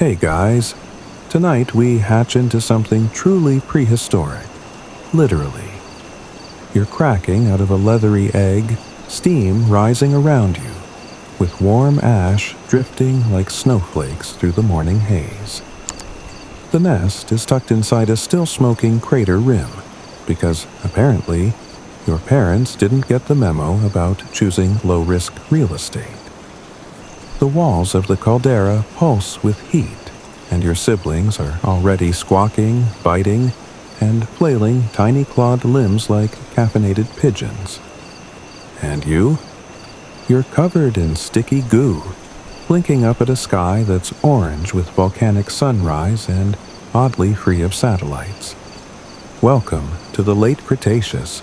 Hey guys, tonight we hatch into something truly prehistoric. Literally. You're cracking out of a leathery egg, steam rising around you, with warm ash drifting like snowflakes through the morning haze. The nest is tucked inside a still-smoking crater rim, because apparently your parents didn't get the memo about choosing low-risk real estate. The walls of the caldera pulse with heat, and your siblings are already squawking, biting, and flailing tiny clawed limbs like caffeinated pigeons. And you? You're covered in sticky goo, blinking up at a sky that's orange with volcanic sunrise and oddly free of satellites. Welcome to the late Cretaceous.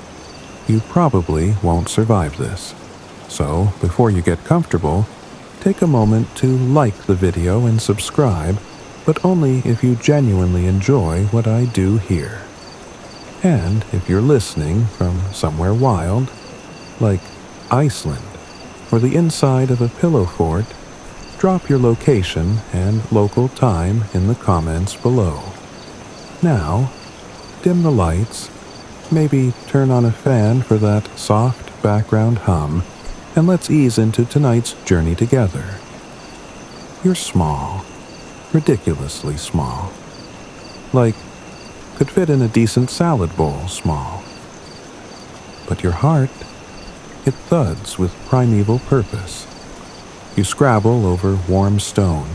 You probably won't survive this. So, before you get comfortable, take a moment to like the video and subscribe, but only if you genuinely enjoy what I do here. And if you're listening from somewhere wild, like Iceland, or the inside of a pillow fort, drop your location and local time in the comments below. Now, dim the lights, maybe turn on a fan for that soft background hum, and let's ease into tonight's journey together. You're small, ridiculously small. Like, could fit in a decent salad bowl small. But your heart, it thuds with primeval purpose. You scrabble over warm stone,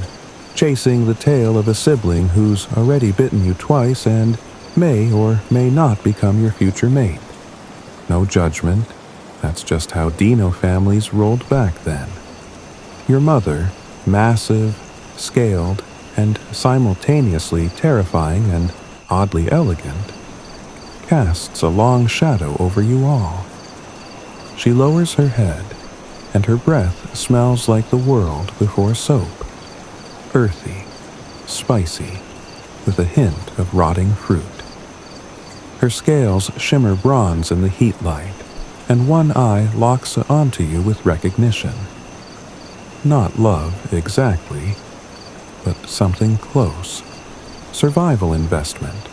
chasing the tail of a sibling who's already bitten you twice and may or may not become your future mate. No judgment. That's just how dino families rolled back then. Your mother, massive, scaled, and simultaneously terrifying and oddly elegant, casts a long shadow over you all. She lowers her head, and her breath smells like the world before soap. Earthy, spicy, with a hint of rotting fruit. Her scales shimmer bronze in the heat light, and one eye locks onto you with recognition. Not love exactly, but something close. Survival investment.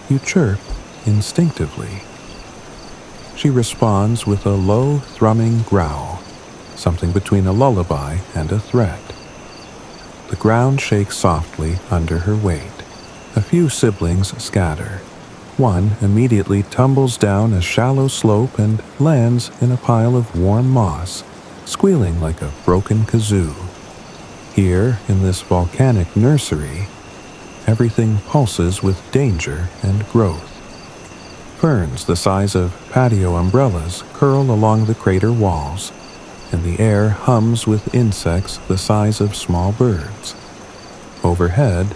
You chirp instinctively. She responds with a low, thrumming growl, something between a lullaby and a threat. The ground shakes softly under her weight. A few siblings scatter. One immediately tumbles down a shallow slope and lands in a pile of warm moss, squealing like a broken kazoo. Here, in this volcanic nursery, everything pulses with danger and growth. Ferns the size of patio umbrellas curl along the crater walls, and the air hums with insects the size of small birds. Overhead,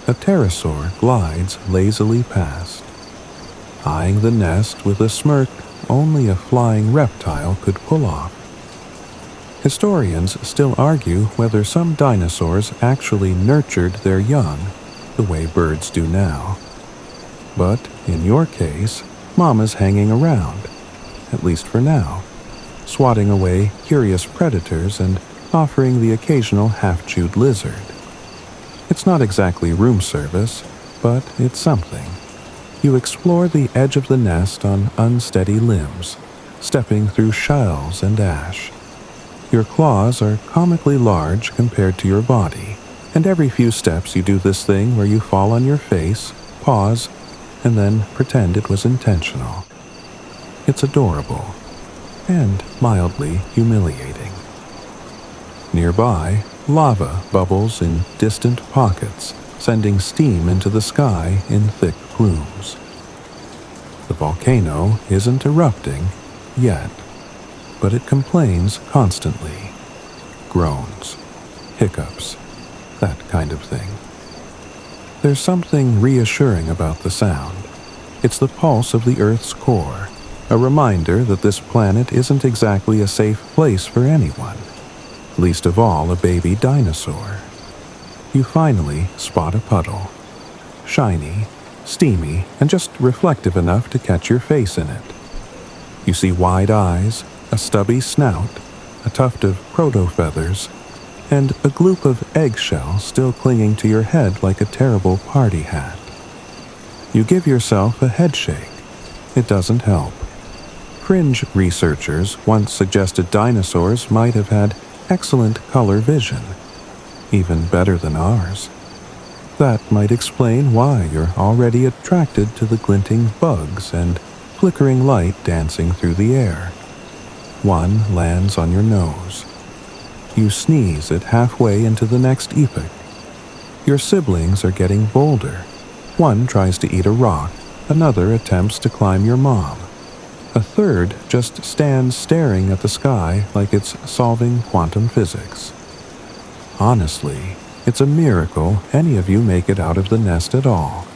a pterosaur glides lazily past, eyeing the nest with a smirk only a flying reptile could pull off. Historians still argue whether some dinosaurs actually nurtured their young the way birds do now. But in your case, Mama's hanging around, at least for now, swatting away curious predators and offering the occasional half-chewed lizard. It's not exactly room service, but it's something. You explore the edge of the nest on unsteady limbs, stepping through shells and ash. Your claws are comically large compared to your body, and every few steps you do this thing where you fall on your face, pause, and then pretend it was intentional. It's adorable, and mildly humiliating. Nearby, lava bubbles in distant pockets, sending steam into the sky in thick plumes. The volcano isn't erupting yet, but it complains constantly. Groans, hiccups, that kind of thing. There's something reassuring about the sound. It's the pulse of the Earth's core, a reminder that this planet isn't exactly a safe place for anyone, least of all a baby dinosaur. You finally spot a puddle. Shiny, steamy, and just reflective enough to catch your face in it. You see wide eyes, a stubby snout, a tuft of proto-feathers, and a gloop of eggshell still clinging to your head like a terrible party hat. You give yourself a headshake. It doesn't help. Fringe researchers once suggested dinosaurs might have had excellent color vision, even better than ours. That might explain why you're already attracted to the glinting bugs and flickering light dancing through the air. One lands on your nose. You sneeze it halfway into the next epoch. Your siblings are getting bolder. One tries to eat a rock, another attempts to climb your mom. A third just stands staring at the sky like it's solving quantum physics. Honestly, it's a miracle any of you make it out of the nest at all.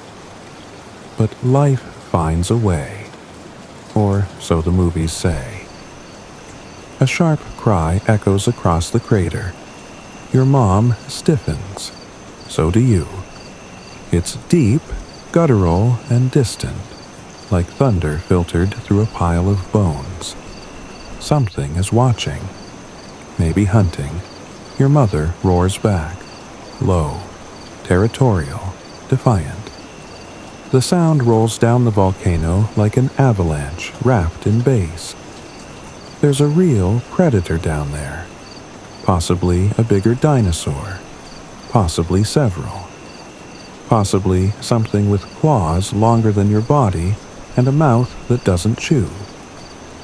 But life finds a way. Or so the movies say. A sharp cry echoes across the crater. Your mom stiffens. So do you. It's deep, guttural, and distant, like thunder filtered through a pile of bones. Something is watching. Maybe hunting. Your mother roars back. Low, territorial, defiant. The sound rolls down the volcano like an avalanche wrapped in bass. There's a real predator down there. Possibly a bigger dinosaur. Possibly several. Possibly something with claws longer than your body and a mouth that doesn't chew.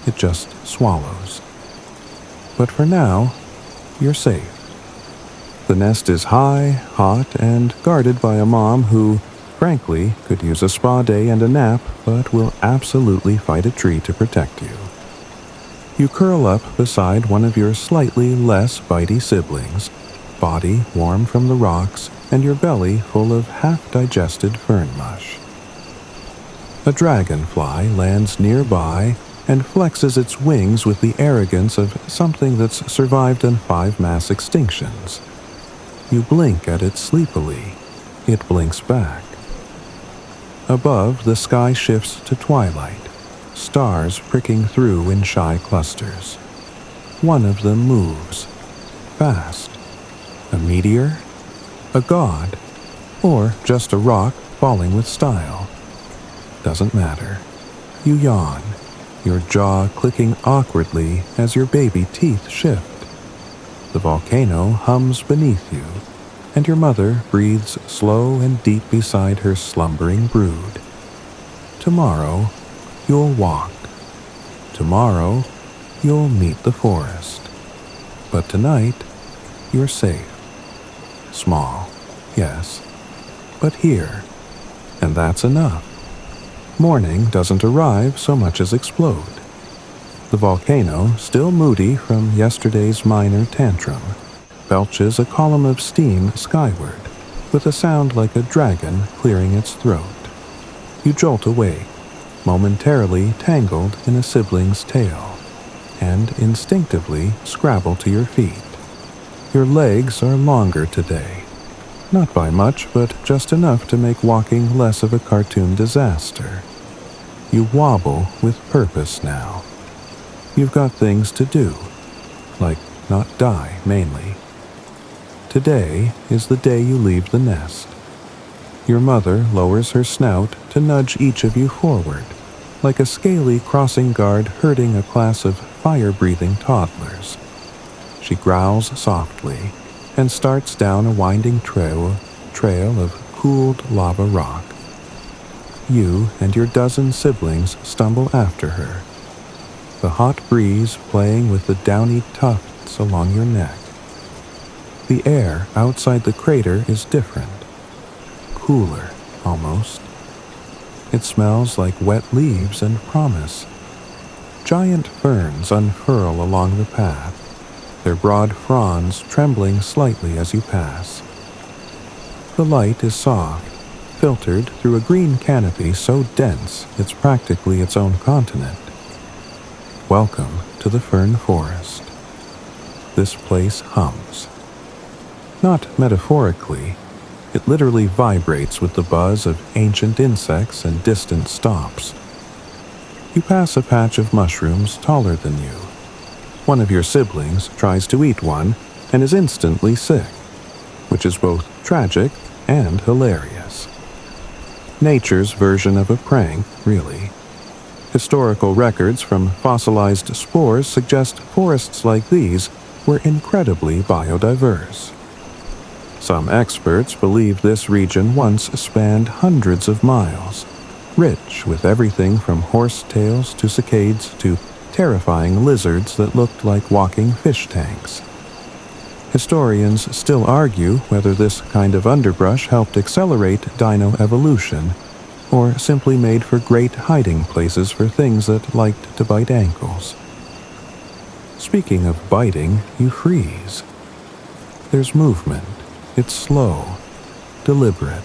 It just swallows. But for now, you're safe. The nest is high, hot, and guarded by a mom who, frankly, could use a spa day and a nap, but will absolutely fight a tree to protect you. You curl up beside one of your slightly less bitey siblings, body warm from the rocks and your belly full of half-digested fern mush. A dragonfly lands nearby and flexes its wings with the arrogance of something that's survived on 5 mass extinctions. You blink at it sleepily. It blinks back. Above, the sky shifts to twilight, stars pricking through in shy clusters. One of them moves. Fast. A meteor? A god? Or just a rock falling with style? Doesn't matter. You yawn, your jaw clicking awkwardly as your baby teeth shift. The volcano hums beneath you, and your mother breathes slow and deep beside her slumbering brood. Tomorrow, you'll walk. Tomorrow, you'll meet the forest. But tonight, you're safe. Small, yes, but here, and that's enough. Morning doesn't arrive so much as explode. The volcano, still moody from yesterday's minor tantrum, belches a column of steam skyward, with a sound like a dragon clearing its throat. You jolt awake, momentarily tangled in a sibling's tail, and instinctively scrabble to your feet. Your legs are longer today. Not by much, but just enough to make walking less of a cartoon disaster. You wobble with purpose now. You've got things to do, like not die, mainly. Today is the day you leave the nest. Your mother lowers her snout to nudge each of you forward, like a scaly crossing guard herding a class of fire-breathing toddlers. She growls softly and starts down a winding trail of cooled lava rock. You and your dozen siblings stumble after her, the hot breeze playing with the downy tufts along your neck. The air outside the crater is different, cooler almost. It smells like wet leaves and promise. Giant ferns unfurl along the path, their broad fronds trembling slightly as you pass. The light is soft, filtered through a green canopy so dense it's practically its own continent. Welcome to the fern forest. This place hums. Not metaphorically, it literally vibrates with the buzz of ancient insects and distant stops. You pass a patch of mushrooms taller than you. One of your siblings tries to eat one, and is instantly sick, which is both tragic and hilarious. Nature's version of a prank, really. Historical records from fossilized spores suggest forests like these were incredibly biodiverse. Some experts believe this region once spanned hundreds of miles, rich with everything from horsetails to cicades to terrifying lizards that looked like walking fish tanks. Historians still argue whether this kind of underbrush helped accelerate dino evolution or simply made for great hiding places for things that liked to bite ankles. Speaking of biting, you freeze. There's movement. It's slow, deliberate,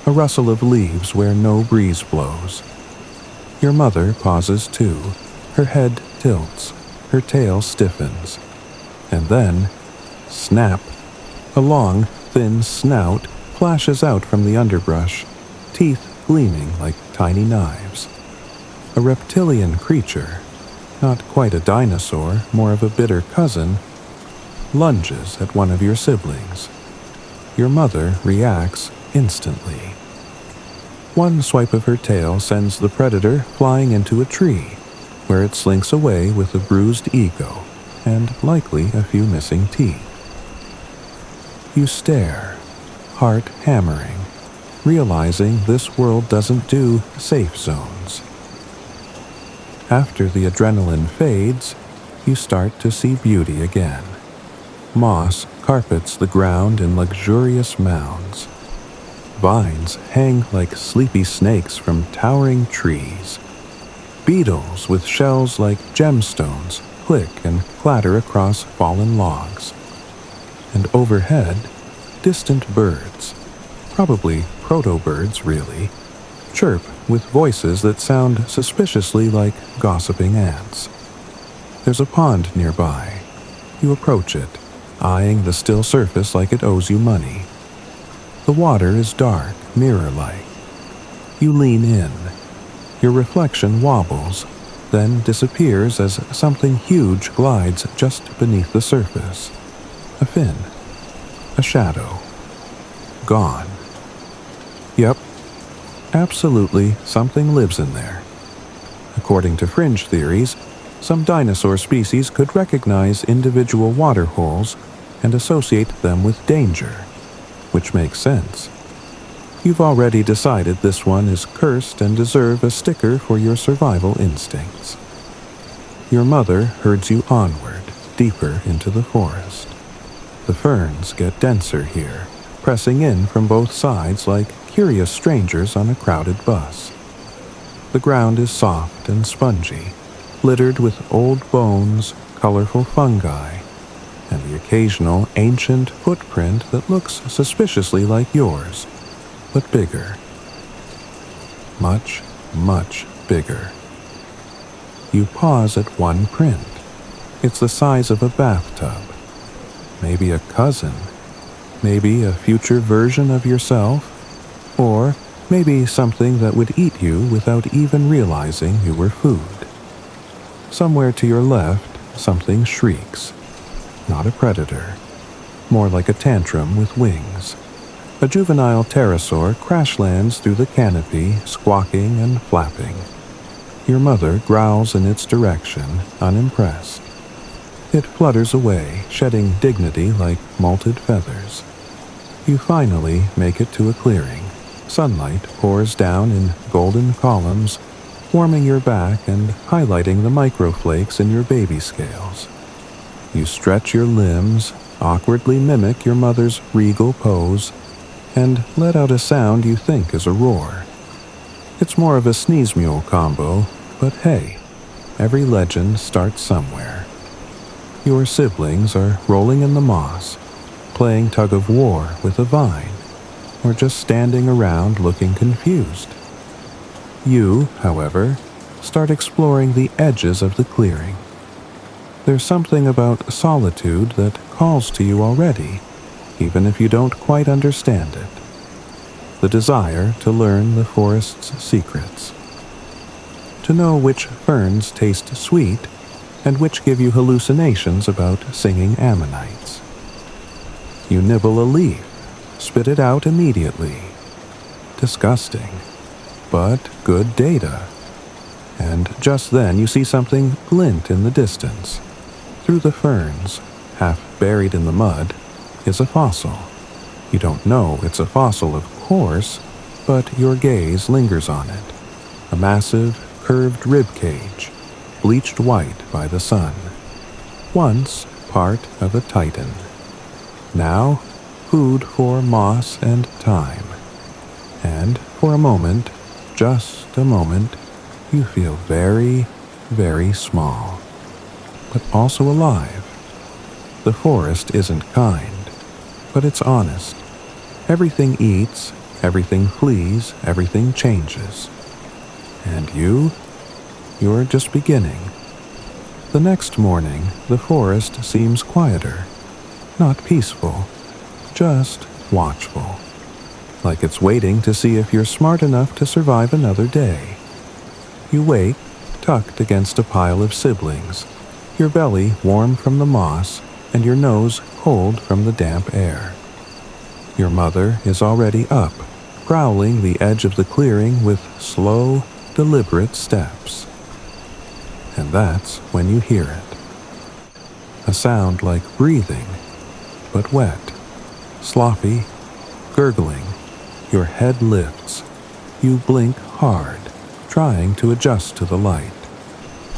a rustle of leaves where no breeze blows. Your mother pauses too. Her head tilts, her tail stiffens, and then, snap, a long, thin snout flashes out from the underbrush, teeth gleaming like tiny knives. A reptilian creature, not quite a dinosaur, more of a bitter cousin, lunges at one of your siblings. Your mother reacts instantly. One swipe of her tail sends the predator flying into a tree, where it slinks away with a bruised ego and likely a few missing teeth. You stare, heart hammering, realizing this world doesn't do safe zones. After the adrenaline fades, you start to see beauty again. Moss carpets the ground in luxurious mounds. Vines hang like sleepy snakes from towering trees. Beetles with shells like gemstones click and clatter across fallen logs. And overhead, distant birds, probably proto-birds really, chirp with voices that sound suspiciously like gossiping ants. There's a pond nearby. You approach it, eyeing the still surface like it owes you money. The water is dark, mirror-like. You lean in. Your reflection wobbles, then disappears as something huge glides just beneath the surface. A fin. A shadow. Gone. Yep. Absolutely something lives in there. According to fringe theories, some dinosaur species could recognize individual water holes and associate them with danger, which makes sense. You've already decided this one is cursed and deserve a sticker for your survival instincts. Your mother herds you onward, deeper into the forest. The ferns get denser here, pressing in from both sides like curious strangers on a crowded bus. The ground is soft and spongy, littered with old bones, colorful fungi, and the occasional ancient footprint that looks suspiciously like yours, but bigger. Much, much bigger. You pause at one print. It's the size of a bathtub. Maybe a cousin. Maybe a future version of yourself. Or maybe something that would eat you without even realizing you were food. Somewhere to your left, something shrieks. Not a predator. More like a tantrum with wings. A juvenile pterosaur crash lands through the canopy, squawking and flapping. Your mother growls in its direction, unimpressed. It flutters away, shedding dignity like molted feathers. You finally make it to a clearing. Sunlight pours down in golden columns, warming your back and highlighting the microflakes in your baby scales. You stretch your limbs, awkwardly mimic your mother's regal pose, and let out a sound you think is a roar. It's more of a sneeze mule combo, but hey, every legend starts somewhere. Your siblings are rolling in the moss, playing tug-of-war with a vine, or just standing around looking confused. You, however, start exploring the edges of the clearing. There's something about solitude that calls to you already, even if you don't quite understand it. The desire to learn the forest's secrets. To know which ferns taste sweet and which give you hallucinations about singing ammonites. You nibble a leaf, spit it out immediately. Disgusting, but good data. And just then you see something glint in the distance. Through the ferns, half buried in the mud, is a fossil. You don't know it's a fossil, of course, but your gaze lingers on it. A massive, curved rib cage, bleached white by the sun. Once part of a titan. Now, food for moss and time. And for a moment, just a moment, you feel very, very small, but also alive. The forest isn't kind, but it's honest. Everything eats, everything flees, everything changes. And you're just beginning. The next morning, the forest seems quieter. Not peaceful, just watchful. Like it's waiting to see if you're smart enough to survive another day. You wake, tucked against a pile of siblings, your belly warm from the moss and your nose cold from the damp air. Your mother is already up, prowling the edge of the clearing with slow, deliberate steps. And that's when you hear it. A sound like breathing, but wet, sloppy, gurgling. Your head lifts. You blink hard, trying to adjust to the light.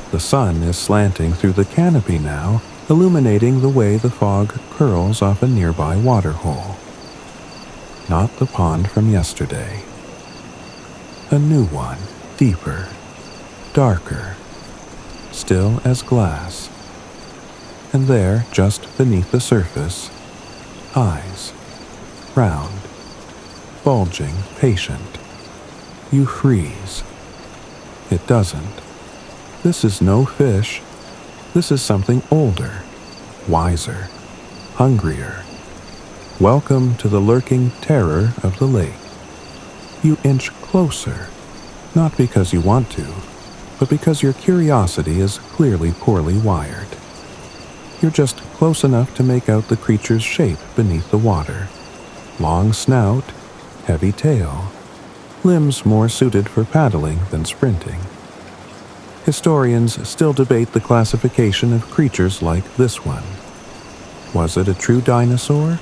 The sun is slanting through the canopy now, illuminating the way the fog curls off a nearby waterhole. Not the pond from yesterday. A new one, deeper, darker, still as glass. And there, just beneath the surface, eyes, round, bulging, patient. You freeze. It doesn't. This is no fish. This is something older, wiser, hungrier. Welcome to the lurking terror of the lake. You inch closer, not because you want to, but because your curiosity is clearly poorly wired. You're just close enough to make out the creature's shape beneath the water. Long snout, heavy tail, limbs more suited for paddling than sprinting. Historians still debate the classification of creatures like this one. Was it a true dinosaur?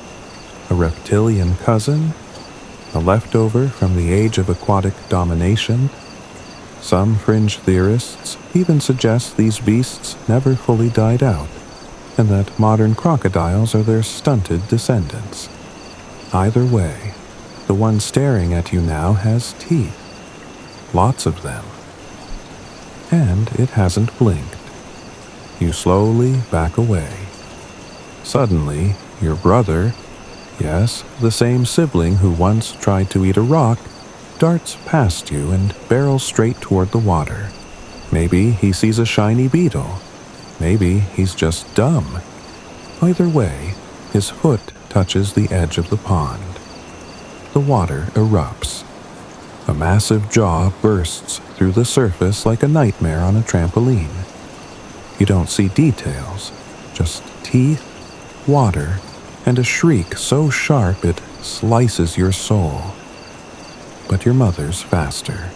A reptilian cousin? A leftover from the age of aquatic domination? Some fringe theorists even suggest these beasts never fully died out, and that modern crocodiles are their stunted descendants. Either way, the one staring at you now has teeth. Lots of them. And it hasn't blinked. You slowly back away. Suddenly, your brother, yes, the same sibling who once tried to eat a rock, darts past you and barrels straight toward the water. Maybe he sees a shiny beetle. Maybe he's just dumb. Either way, his foot touches the edge of the pond. The water erupts. A massive jaw bursts through the surface like a nightmare on a trampoline. You don't see details, just teeth, water, and a shriek so sharp it slices your soul. But your mother's faster.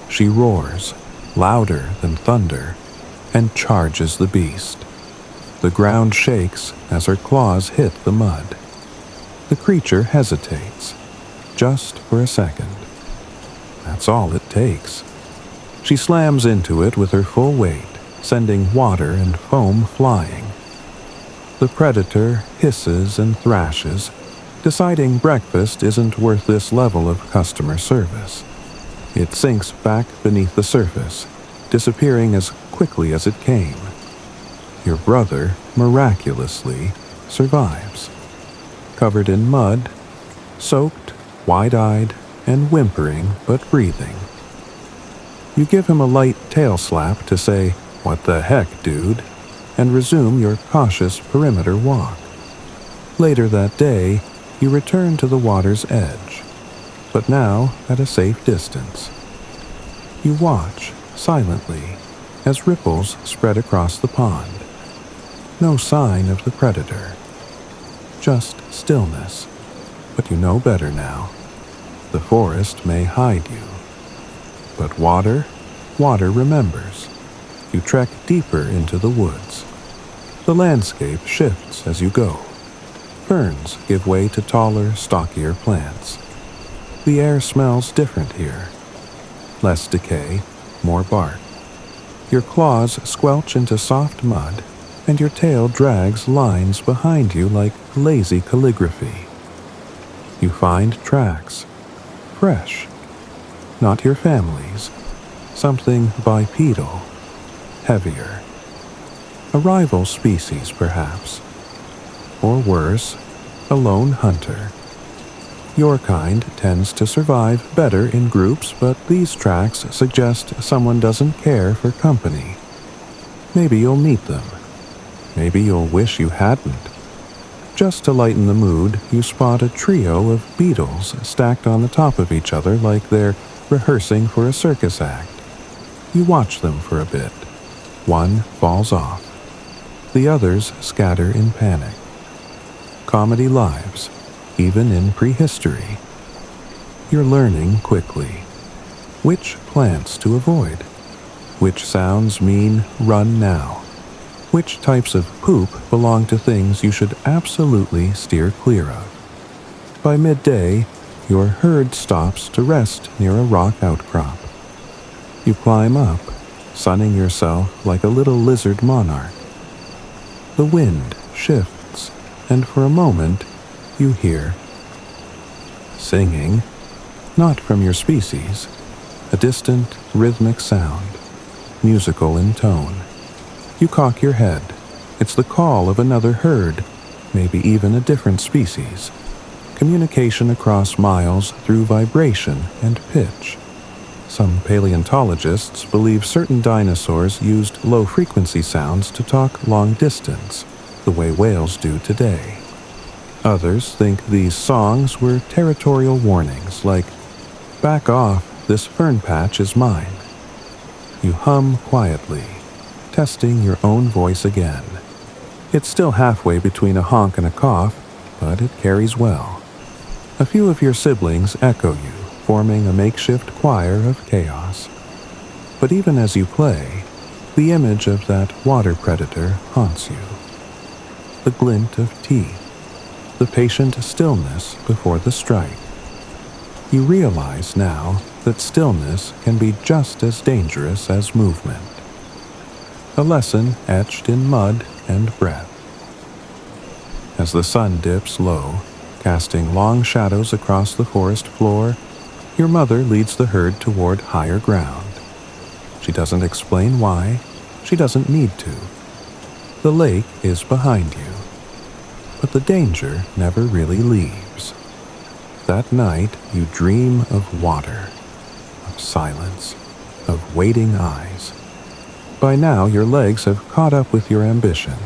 She roars, louder than thunder, and charges the beast. The ground shakes as her claws hit the mud. The creature hesitates, just for a second. That's all it takes. She slams into it with her full weight, sending water and foam flying. The predator hisses and thrashes, deciding breakfast isn't worth this level of customer service. It sinks back beneath the surface, disappearing as quickly as it came. Your brother, miraculously, survives. Covered in mud, soaked, wide-eyed, and whimpering but breathing. You give him a light tail slap to say, "What the heck, dude?" and resume your cautious perimeter walk. Later that day, you return to the water's edge, but now at a safe distance. You watch, silently, as ripples spread across the pond. No sign of the predator. just stillness. But you know better now. The forest may hide you. But water remembers. You trek deeper into the woods. The landscape shifts as you go. Ferns give way to taller, stockier plants. The air smells different here. Less decay, more bark. Your claws squelch into soft mud, and your tail drags lines behind you like lazy calligraphy. You find tracks. Fresh. Not your family's. Something bipedal. Heavier. A rival species, perhaps. Or worse, a lone hunter. Your kind tends to survive better in groups, but these tracks suggest someone doesn't care for company. Maybe you'll meet them. Maybe you'll wish you hadn't. Just to lighten the mood, you spot a trio of beetles stacked on the top of each other like they're rehearsing for a circus act. You watch them for a bit. One falls off. The others scatter in panic. Comedy lives, even in prehistory. You're learning quickly. Which plants to avoid? Which sounds mean run now? Which types of poop belong to things you should absolutely steer clear of? By midday, your herd stops to rest near a rock outcrop. You climb up, sunning yourself like a little lizard monarch. The wind shifts, and for a moment, you hear singing, not from your species, a distant, rhythmic sound, musical in tone. You cock your head. It's the call of another herd, maybe even a different species. Communication across miles through vibration and pitch. Some paleontologists believe certain dinosaurs used low-frequency sounds to talk long distance, the way whales do today. Others think these songs were territorial warnings, like, "Back off, this fern patch is mine." You hum quietly, testing your own voice again. It's still halfway between a honk and a cough, but it carries well. A few of your siblings echo you, forming a makeshift choir of chaos. But even as you play, the image of that water predator haunts you. The glint of teeth, the patient stillness before the strike. You realize now that stillness can be just as dangerous as movement. A lesson etched in mud and breath. As the sun dips low, casting long shadows across the forest floor, your mother leads the herd toward higher ground. She doesn't explain why. She doesn't need to. The lake is behind you. But the danger never really leaves. That night, you dream of water, of silence, of waiting eyes. By now, your legs have caught up with your ambition.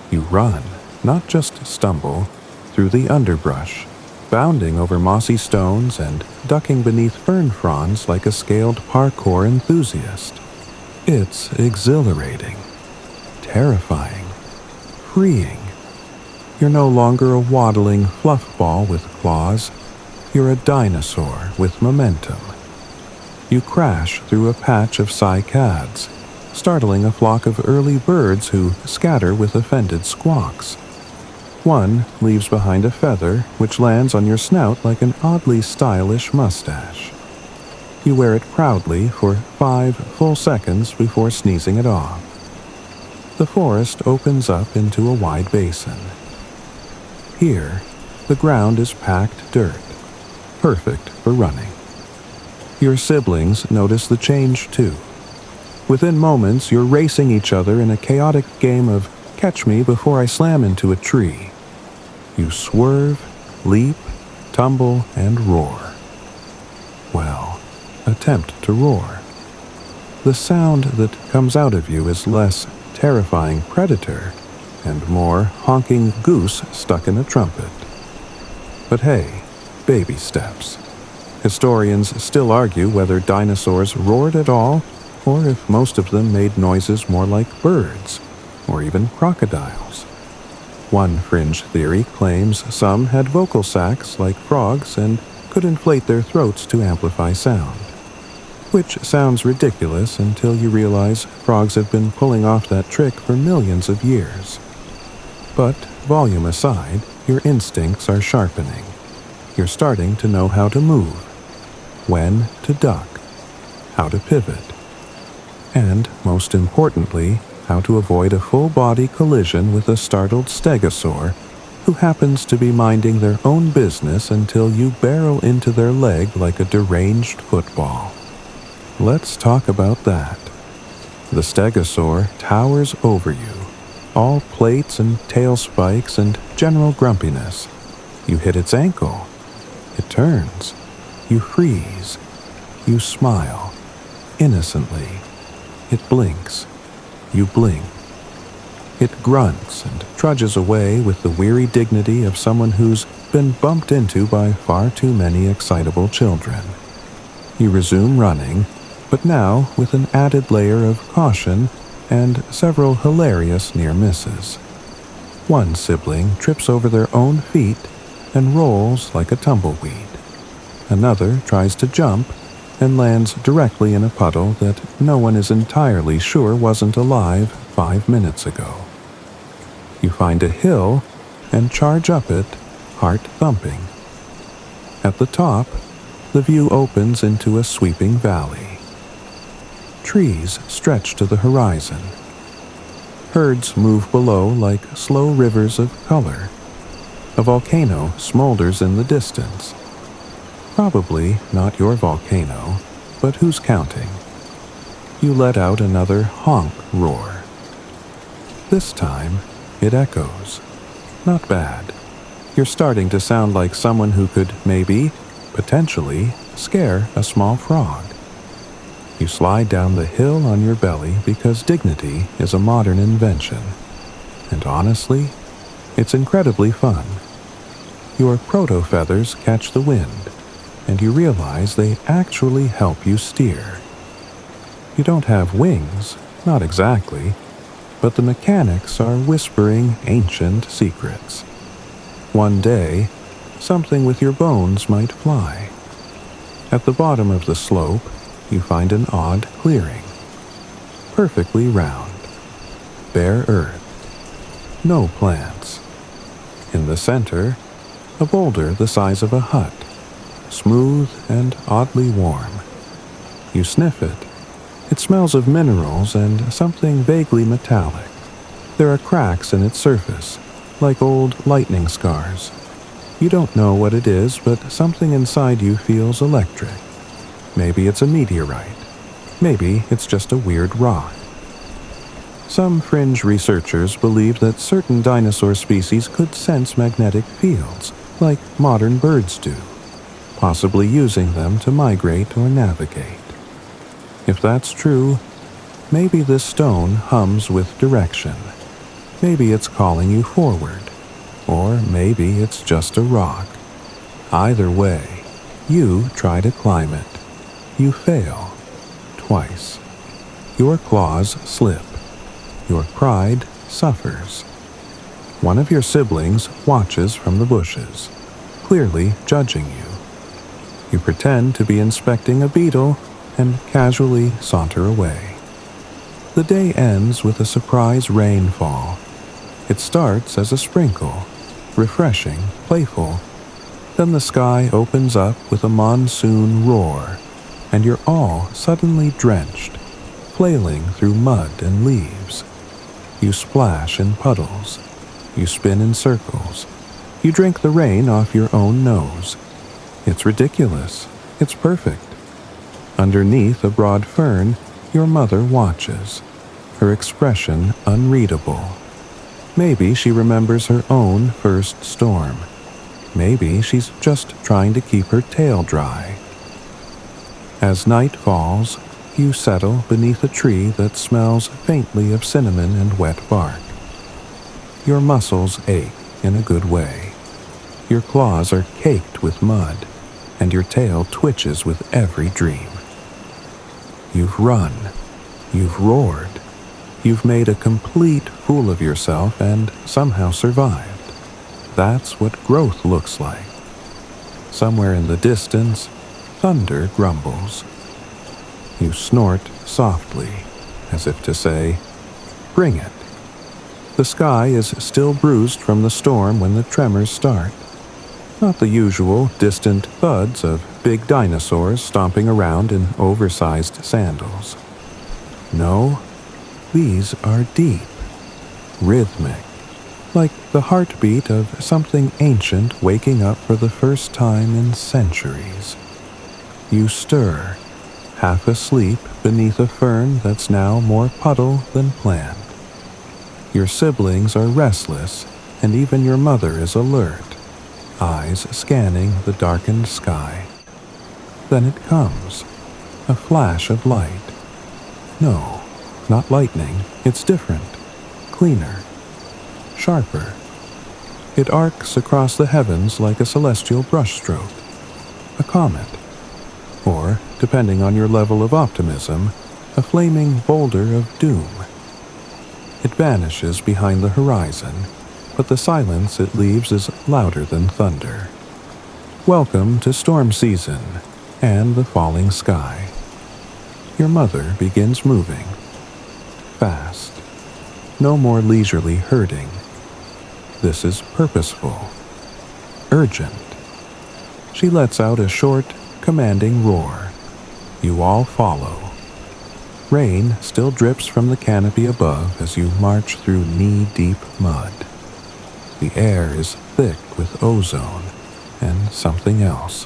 You run, not just stumble, through the underbrush, bounding over mossy stones and ducking beneath fern fronds like a scaled parkour enthusiast. It's exhilarating, terrifying, freeing. You're no longer a waddling fluff ball with claws. You're a dinosaur with momentum. You crash through a patch of cycads, startling a flock of early birds who scatter with offended squawks. One leaves behind a feather which lands on your snout like an oddly stylish mustache. You wear it proudly for 5 full seconds before sneezing it off. The forest opens up into a wide basin. Here, the ground is packed dirt, perfect for running. Your siblings notice the change too. Within moments, you're racing each other in a chaotic game of catch me before I slam into a tree. You swerve, leap, tumble, and roar. Well, attempt to roar. The sound that comes out of you is less terrifying predator and more honking goose stuck in a trumpet. But hey, baby steps. Historians still argue whether dinosaurs roared at all, or if most of them made noises more like birds, or even crocodiles. One fringe theory claims some had vocal sacs like frogs and could inflate their throats to amplify sound. Which sounds ridiculous until you realize frogs have been pulling off that trick for millions of years. But, volume aside, your instincts are sharpening. You're starting to know how to move, when to duck, how to pivot, and, most importantly, how to avoid a full-body collision with a startled stegosaur who happens to be minding their own business until you barrel into their leg like a deranged football. Let's talk about that. The stegosaur towers over you, all plates and tail spikes and general grumpiness. You hit its ankle. It turns. You freeze. You smile. Innocently. It blinks. You blink. It grunts and trudges away with the weary dignity of someone who's been bumped into by far too many excitable children. You resume running, but now with an added layer of caution and several hilarious near misses. One sibling trips over their own feet and rolls like a tumbleweed. Another tries to jump and lands directly in a puddle that no one is entirely sure wasn't alive 5 minutes ago. You find a hill and charge up it, heart thumping. At the top, the view opens into a sweeping valley. Trees stretch to the horizon. Herds move below like slow rivers of color. A volcano smolders in the distance. Probably not your volcano, but who's counting? You let out another honk roar. This time, it echoes. Not bad. You're starting to sound like someone who could maybe, potentially, scare a small frog. You slide down the hill on your belly because dignity is a modern invention. And honestly, it's incredibly fun. Your proto-feathers catch the wind, and you realize they actually help you steer. You don't have wings, not exactly, but the mechanics are whispering ancient secrets. One day, something with your bones might fly. At the bottom of the slope, you find an odd clearing. Perfectly round. Bare earth. No plants. In the center, a boulder the size of a hut. Smooth and oddly warm. You sniff it. It smells of minerals and something vaguely metallic. There are cracks in its surface, like old lightning scars. You don't know what it is, but something inside you feels electric. Maybe it's a meteorite. Maybe it's just a weird rock. Some fringe researchers believe that certain dinosaur species could sense magnetic fields, like modern birds do, possibly using them to migrate or navigate. If that's true, maybe this stone hums with direction. Maybe it's calling you forward. Or maybe it's just a rock. Either way, you try to climb it. You fail. Twice. Your claws slip. Your pride suffers. One of your siblings watches from the bushes, clearly judging you. You pretend to be inspecting a beetle and casually saunter away. The day ends with a surprise rainfall. It starts as a sprinkle, refreshing, playful. Then the sky opens up with a monsoon roar, and you're all suddenly drenched, flailing through mud and leaves. You splash in puddles. You spin in circles. You drink the rain off your own nose. It's ridiculous. It's perfect. Underneath a broad fern, your mother watches, her expression unreadable. Maybe she remembers her own first storm. Maybe she's just trying to keep her tail dry. As night falls, you settle beneath a tree that smells faintly of cinnamon and wet bark. Your muscles ache in a good way. Your claws are caked with mud, and your tail twitches with every dream. You've run. You've roared. You've made a complete fool of yourself and somehow survived. That's what growth looks like. Somewhere in the distance, thunder grumbles. You snort softly, as if to say, "Bring it." The sky is still bruised from the storm when the tremors start. Not the usual distant thuds of big dinosaurs stomping around in oversized sandals. No, these are deep, rhythmic, like the heartbeat of something ancient waking up for the first time in centuries. You stir, half asleep beneath a fern that's now more puddle than plant. Your siblings are restless, and even your mother is alert, eyes scanning the darkened sky. Then it comes, a flash of light. No, not lightning, it's different, cleaner, sharper. It arcs across the heavens like a celestial brushstroke, a comet, or, depending on your level of optimism, a flaming boulder of doom. It vanishes behind the horizon, but the silence it leaves is louder than thunder. Welcome to storm season and the falling sky. Your mother begins moving. Fast. No more leisurely herding. This is purposeful. Urgent. She lets out a short, commanding roar. You all follow. Rain still drips from the canopy above as you march through knee-deep mud. The air is thick with ozone and something else,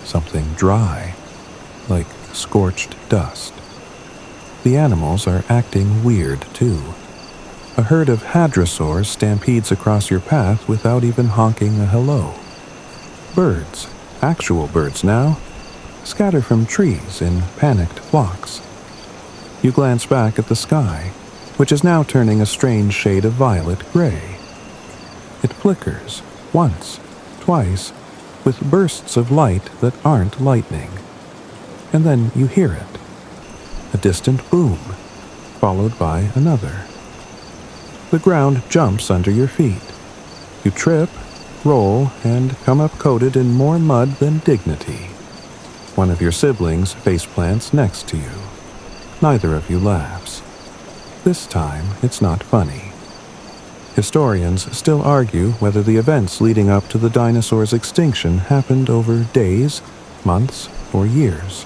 something dry, like scorched dust. The animals are acting weird, too. A herd of hadrosaurs stampedes across your path without even honking a hello. Birds, actual birds now, scatter from trees in panicked flocks. You glance back at the sky, which is now turning a strange shade of violet gray. It flickers, once, twice, with bursts of light that aren't lightning. And then you hear it. A distant boom, followed by another. The ground jumps under your feet. You trip, roll, and come up coated in more mud than dignity. One of your siblings faceplants next to you. Neither of you laughs. This time, it's not funny. Historians still argue whether the events leading up to the dinosaurs' extinction happened over days, months, or years.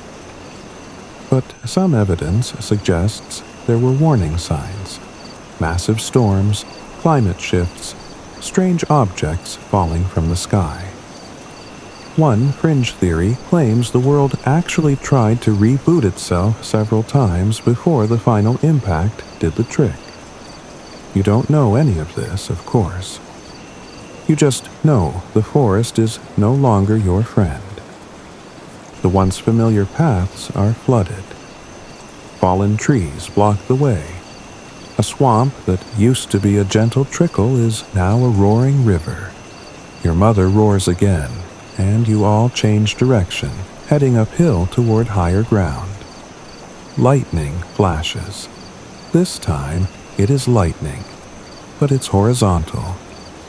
But some evidence suggests there were warning signs. Massive storms, climate shifts, strange objects falling from the sky. One fringe theory claims the world actually tried to reboot itself several times before the final impact did the trick. You don't know any of this, of course. You just know the forest is no longer your friend. The once familiar paths are flooded. Fallen trees block the way. A swamp that used to be a gentle trickle is now a roaring river. Your mother roars again, and you all change direction, heading uphill toward higher ground. Lightning flashes. This time, it is lightning, but it's horizontal,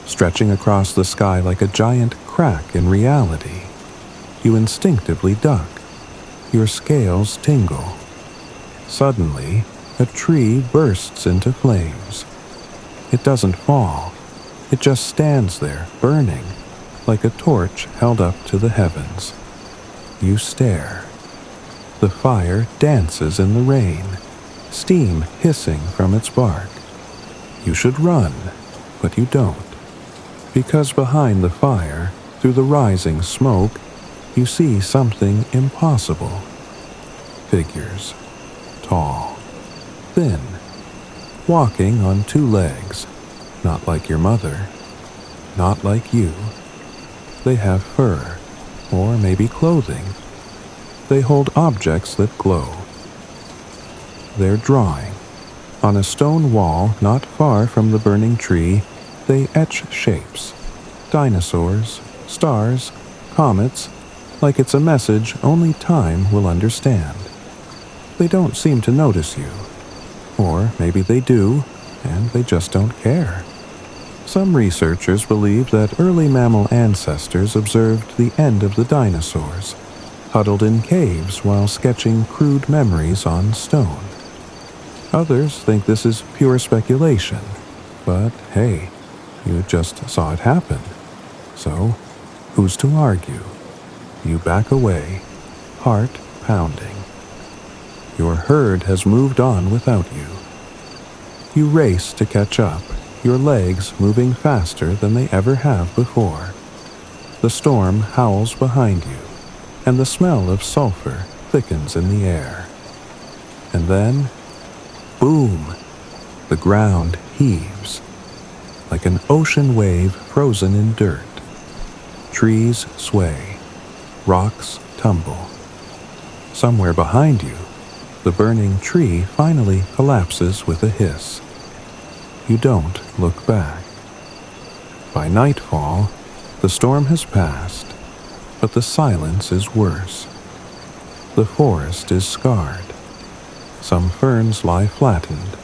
stretching across the sky like a giant crack in reality. You instinctively duck. Your scales tingle. Suddenly, a tree bursts into flames. It doesn't fall. It just stands there, burning, like a torch held up to the heavens. You stare. The fire dances in the rain, steam hissing from its bark. You should run, but you don't. Because behind the fire, through the rising smoke, you see something impossible. Figures. Tall. Thin. Walking on two legs. Not like your mother. Not like you. They have fur, or maybe clothing. They hold objects that glow. They're drawing. On a stone wall not far from the burning tree, they etch shapes. Dinosaurs, stars, comets, like it's a message only time will understand. They don't seem to notice you. Or maybe they do, and they just don't care. Some researchers believe that early mammal ancestors observed the end of the dinosaurs, huddled in caves while sketching crude memories on stone. Others think this is pure speculation, but hey, you just saw it happen. So, who's to argue? You back away, heart pounding. Your herd has moved on without you. You race to catch up, your legs moving faster than they ever have before. The storm howls behind you, and the smell of sulfur thickens in the air. And then, boom! The ground heaves, like an ocean wave frozen in dirt. Trees sway, rocks tumble. Somewhere behind you, the burning tree finally collapses with a hiss. You don't look back. By nightfall, the storm has passed, but the silence is worse. The forest is scarred. Some ferns lie flattened.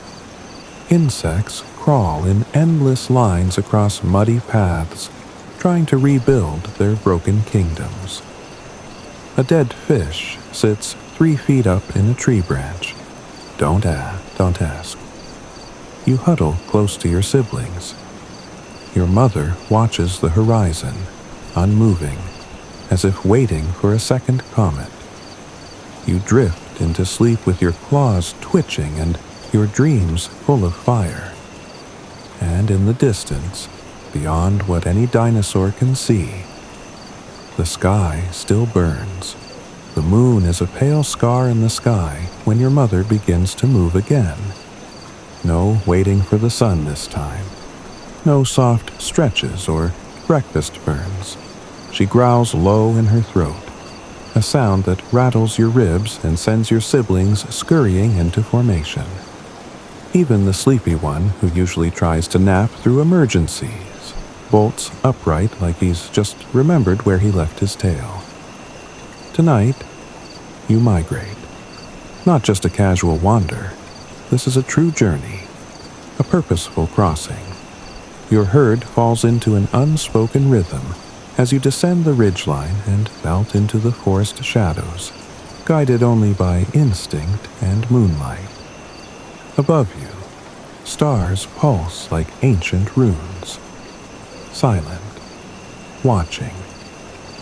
Insects crawl in endless lines across muddy paths, trying to rebuild their broken kingdoms. A dead fish sits 3 feet up in a tree branch. Don't ask. You huddle close to your siblings. Your mother watches the horizon, unmoving, as if waiting for a second comet. You drift into sleep with your claws twitching and your dreams full of fire. And in the distance, beyond what any dinosaur can see, the sky still burns. The moon is a pale scar in the sky when your mother begins to move again. No waiting for the sun this time. No soft stretches or breakfast ferns. She growls low in her throat, a sound that rattles your ribs and sends your siblings scurrying into formation. Even the sleepy one, who usually tries to nap through emergencies, bolts upright like he's just remembered where he left his tail. Tonight, you migrate. Not just a casual wander. This is a true journey, a purposeful crossing. Your herd falls into an unspoken rhythm as you descend the ridgeline and melt into the forest shadows, guided only by instinct and moonlight. Above you, stars pulse like ancient runes. Silent, watching.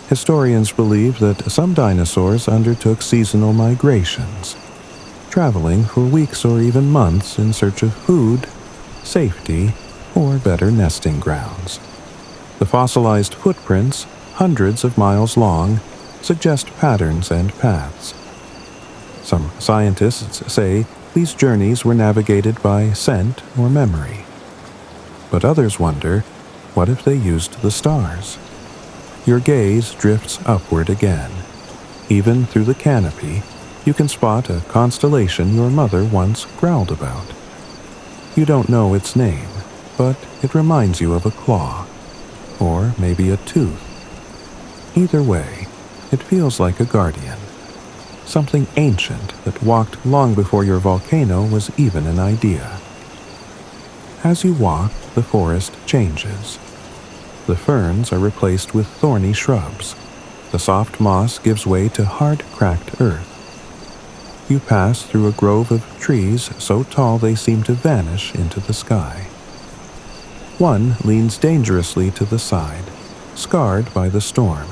Historians believe that some dinosaurs undertook seasonal migrations, traveling for weeks or even months in search of food, safety, or better nesting grounds. The fossilized footprints, hundreds of miles long, suggest patterns and paths. Some scientists say these journeys were navigated by scent or memory. But others wonder, what if they used the stars? Your gaze drifts upward again. Even through the canopy, you can spot a constellation your mother once growled about. You don't know its name, but it reminds you of a claw, or maybe a tooth. Either way, it feels like a guardian, something ancient that walked long before your volcano was even an idea. As you walk, the forest changes. The ferns are replaced with thorny shrubs. The soft moss gives way to hard, cracked earth. You pass through a grove of trees so tall they seem to vanish into the sky. One leans dangerously to the side, scarred by the storm,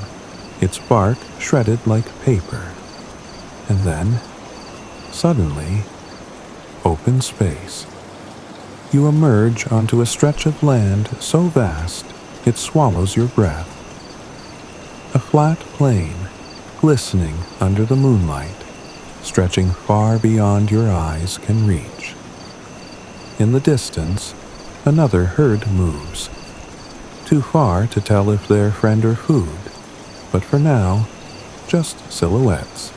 its bark shredded like paper. And then, suddenly, open space. You emerge onto a stretch of land so vast it swallows your breath. A flat plain, glistening under the moonlight, stretching far beyond your eyes can reach. In the distance, another herd moves. Too far to tell if they're friend or food, but for now, just silhouettes.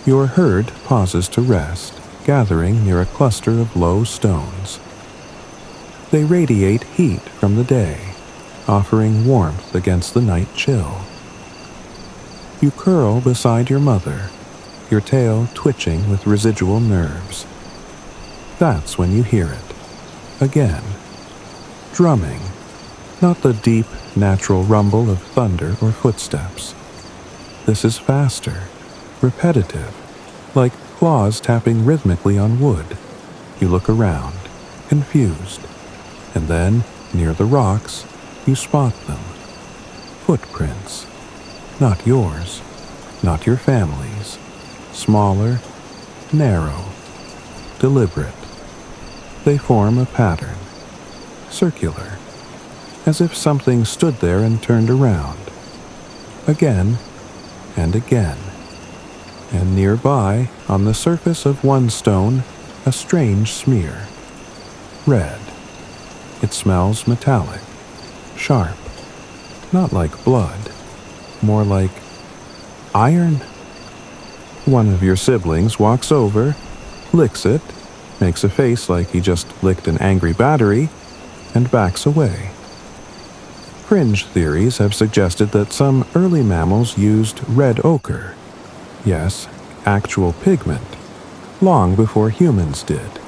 Your herd pauses to rest, gathering near a cluster of low stones. They radiate heat from the day, offering warmth against the night chill. You curl beside your mother, your tail twitching with residual nerves. That's when you hear it. Again. Drumming. Not the deep, natural rumble of thunder or footsteps. This is faster, repetitive, like claws tapping rhythmically on wood. You look around, confused, and then, near the rocks, you spot them. Footprints. Not yours, not your family's. Smaller, narrow, deliberate. They form a pattern, circular, as if something stood there and turned around. Again and again. And nearby, on the surface of one stone, a strange smear. Red. It smells metallic, sharp, not like blood, more like iron. One of your siblings walks over, licks it, makes a face like he just licked an angry battery, and backs away. Fringe theories have suggested that some early mammals used red ochre, yes, actual pigment, long before humans did,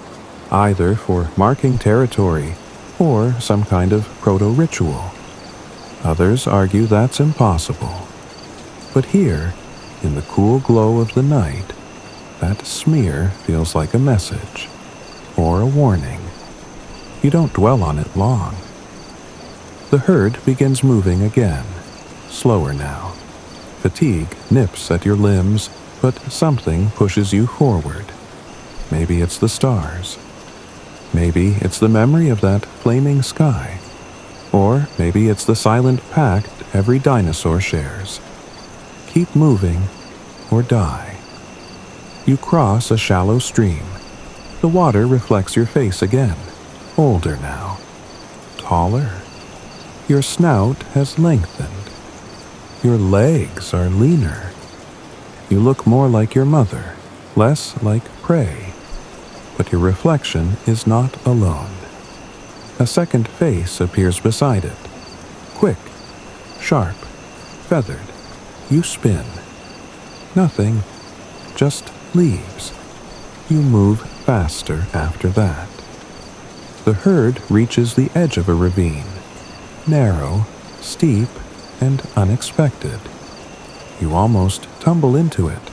either for marking territory or some kind of proto-ritual. Others argue that's impossible. But here, in the cool glow of the night, that smear feels like a message, or a warning. You don't dwell on it long. The herd begins moving again, slower now. Fatigue nips at your limbs, but something pushes you forward. Maybe it's the stars. Maybe it's the memory of that flaming sky. Or maybe it's the silent pact every dinosaur shares. Keep moving, or die. You cross a shallow stream. The water reflects your face again, older now, taller. Your snout has lengthened. Your legs are leaner. You look more like your mother, less like prey. But your reflection is not alone. A second face appears beside it. Quick, sharp, feathered. You spin. Nothing, just leaves. You move faster after that. The herd reaches the edge of a ravine. Narrow, steep, and unexpected. You almost tumble into it,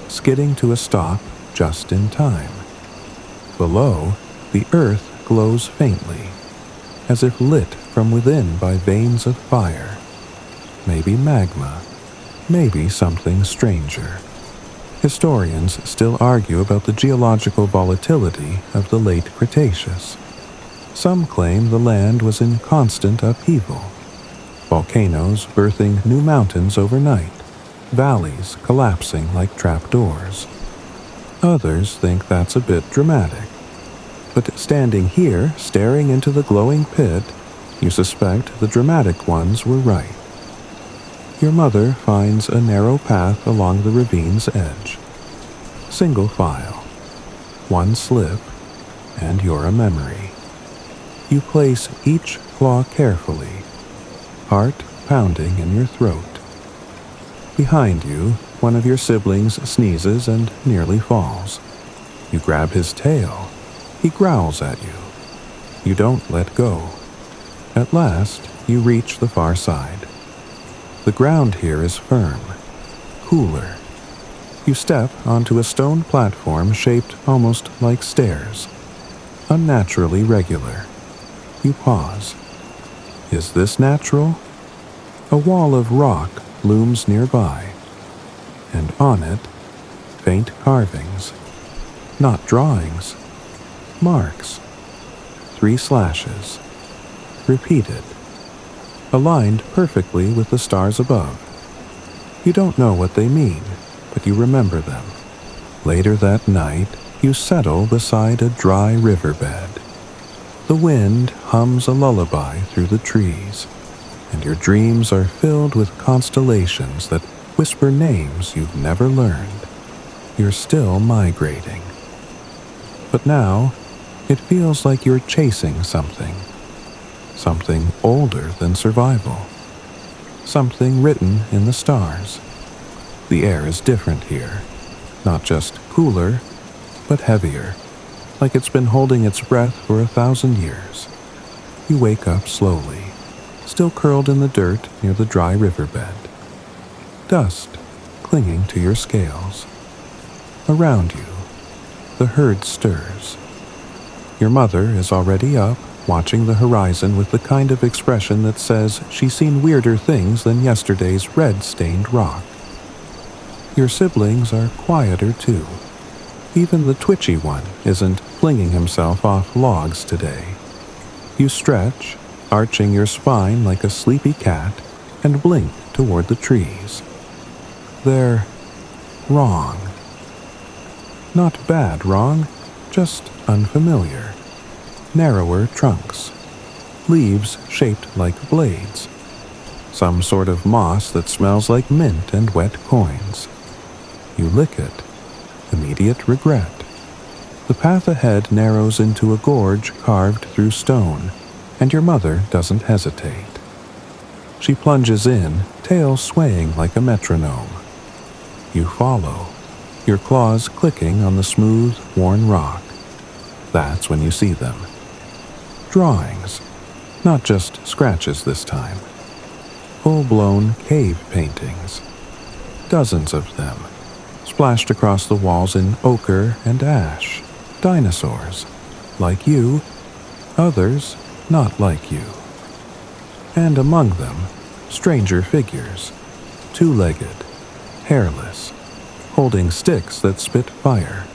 skidding to a stop just in time. Below, the earth glows faintly, as if lit from within by veins of fire. Maybe magma, maybe something stranger. Historians still argue about the geological volatility of the late Cretaceous. Some claim the land was in constant upheaval. Volcanoes birthing new mountains overnight, valleys collapsing like trapdoors. Others think that's a bit dramatic. But standing here, staring into the glowing pit, you suspect the dramatic ones were right. Your mother finds a narrow path along the ravine's edge. Single file. One slip, and you're a memory. You place each claw carefully, heart pounding in your throat. Behind you, one of your siblings sneezes and nearly falls. You grab his tail. He growls at you. You don't let go. At last, you reach the far side. The ground here is firm, cooler. You step onto a stone platform shaped almost like stairs, unnaturally regular. You pause. Is this natural? A wall of rock looms nearby, and on it, faint carvings. Not drawings, marks. 3 slashes, repeated, aligned perfectly with the stars above. You don't know what they mean, but you remember them. Later that night, you settle beside a dry riverbed. The wind hums a lullaby through the trees, and your dreams are filled with constellations that whisper names you've never learned. You're still migrating. But now, it feels like you're chasing something older than survival, something written in the stars. The air is different here, not just cooler, but heavier, like it's been holding its breath for 1,000 years. You wake up slowly, still curled in the dirt near the dry riverbed. Dust clinging to your scales. Around you, the herd stirs. Your mother is already up, watching the horizon with the kind of expression that says she's seen weirder things than yesterday's red-stained rock. Your siblings are quieter too. Even the twitchy one isn't flinging himself off logs today. You stretch, arching your spine like a sleepy cat, and blink toward the trees. They're wrong. Not bad wrong, just unfamiliar. Narrower trunks. Leaves shaped like blades. Some sort of moss that smells like mint and wet coins. You lick it. Immediate regret. The path ahead narrows into a gorge carved through stone, and your mother doesn't hesitate. She plunges in, tail swaying like a metronome. You follow, your claws clicking on the smooth, worn rock. That's when you see them. Drawings, not just scratches this time. Full-blown cave paintings. Dozens of them, splashed across the walls in ochre and ash. Dinosaurs, like you, others not like you. And among them, stranger figures, two-legged, hairless, holding sticks that spit fire,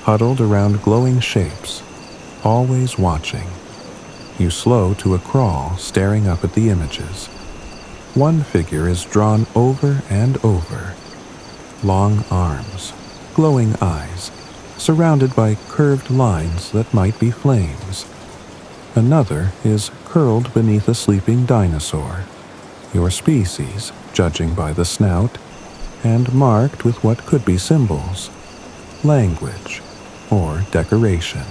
huddled around glowing shapes, always watching. You slow to a crawl, staring up at the images. One figure is drawn over and over. Long arms, glowing eyes, surrounded by curved lines that might be flames. Another is curled beneath a sleeping dinosaur, your species, judging by the snout, and marked with what could be symbols, language, or decoration.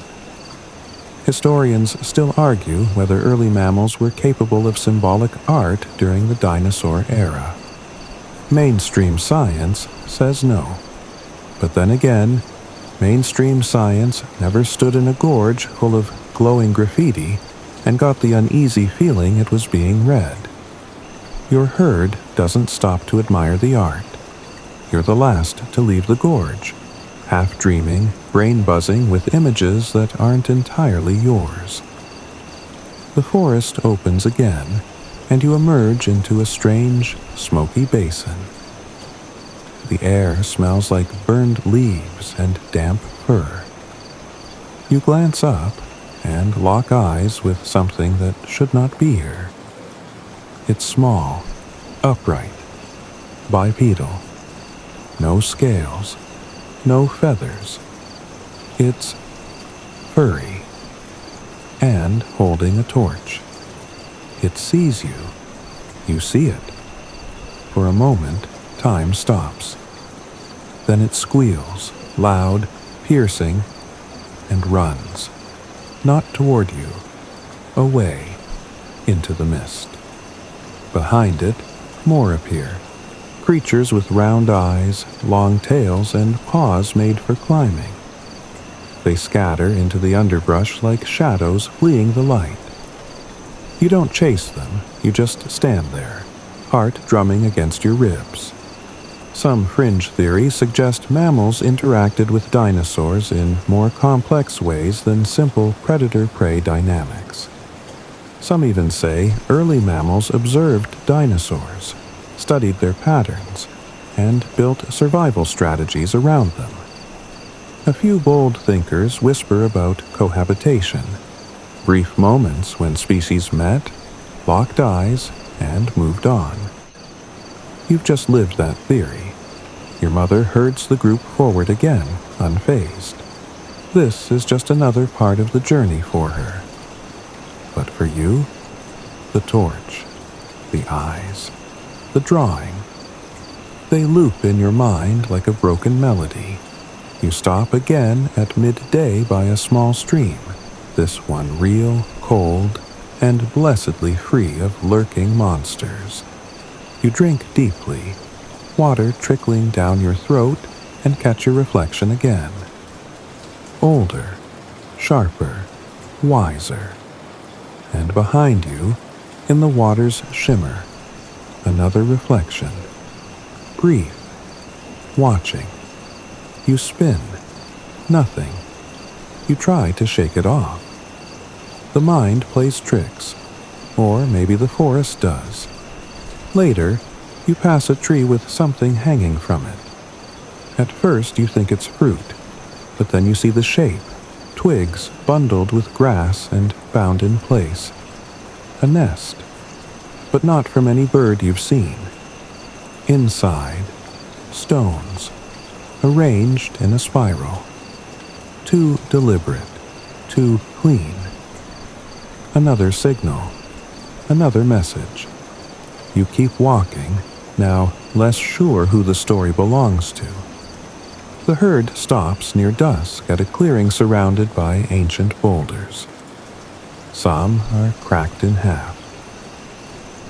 Historians still argue whether early mammals were capable of symbolic art during the dinosaur era. Mainstream science says no. But then again, mainstream science never stood in a gorge full of glowing graffiti and got the uneasy feeling it was being read. Your herd doesn't stop to admire the art. You're the last to leave the gorge, half dreaming, brain buzzing with images that aren't entirely yours. The forest opens again, and you emerge into a strange, smoky basin. The air smells like burned leaves and damp fur. You glance up and lock eyes with something that should not be here. It's small, upright, bipedal. No scales, no feathers. It's furry, and holding a torch. It sees you. You see it. For a moment, time stops. Then it squeals, loud, piercing, and runs. Not toward you, away, into the mist. Behind it, more appear. Creatures with round eyes, long tails, and paws made for climbing. They scatter into the underbrush like shadows fleeing the light. You don't chase them, you just stand there, heart drumming against your ribs. Some fringe theories suggest mammals interacted with dinosaurs in more complex ways than simple predator-prey dynamics. Some even say early mammals observed dinosaurs, studied their patterns, and built survival strategies around them. A few bold thinkers whisper about cohabitation, brief moments when species met, locked eyes, and moved on. You've just lived that theory. Your mother herds the group forward again, unfazed. This is just another part of the journey for her. But for you, the torch, the eyes, the drawing. They loop in your mind like a broken melody. You stop again at midday by a small stream, this one real, cold, and blessedly free of lurking monsters. You drink deeply, water trickling down your throat, and catch your reflection again. Older, sharper, wiser. And behind you, in the water's shimmer, another reflection. Brief, watching. You spin. Nothing. You try to shake it off. The mind plays tricks, or maybe the forest does. Later, you pass a tree with something hanging from it. At first, you think it's fruit, but then you see the shape, twigs bundled with grass and bound in place. A nest, but not from any bird you've seen. Inside, stones, arranged in a spiral. Too deliberate, too clean. Another signal, another message. You keep walking, now less sure who the story belongs to. The herd stops near dusk at a clearing surrounded by ancient boulders. Some are cracked in half.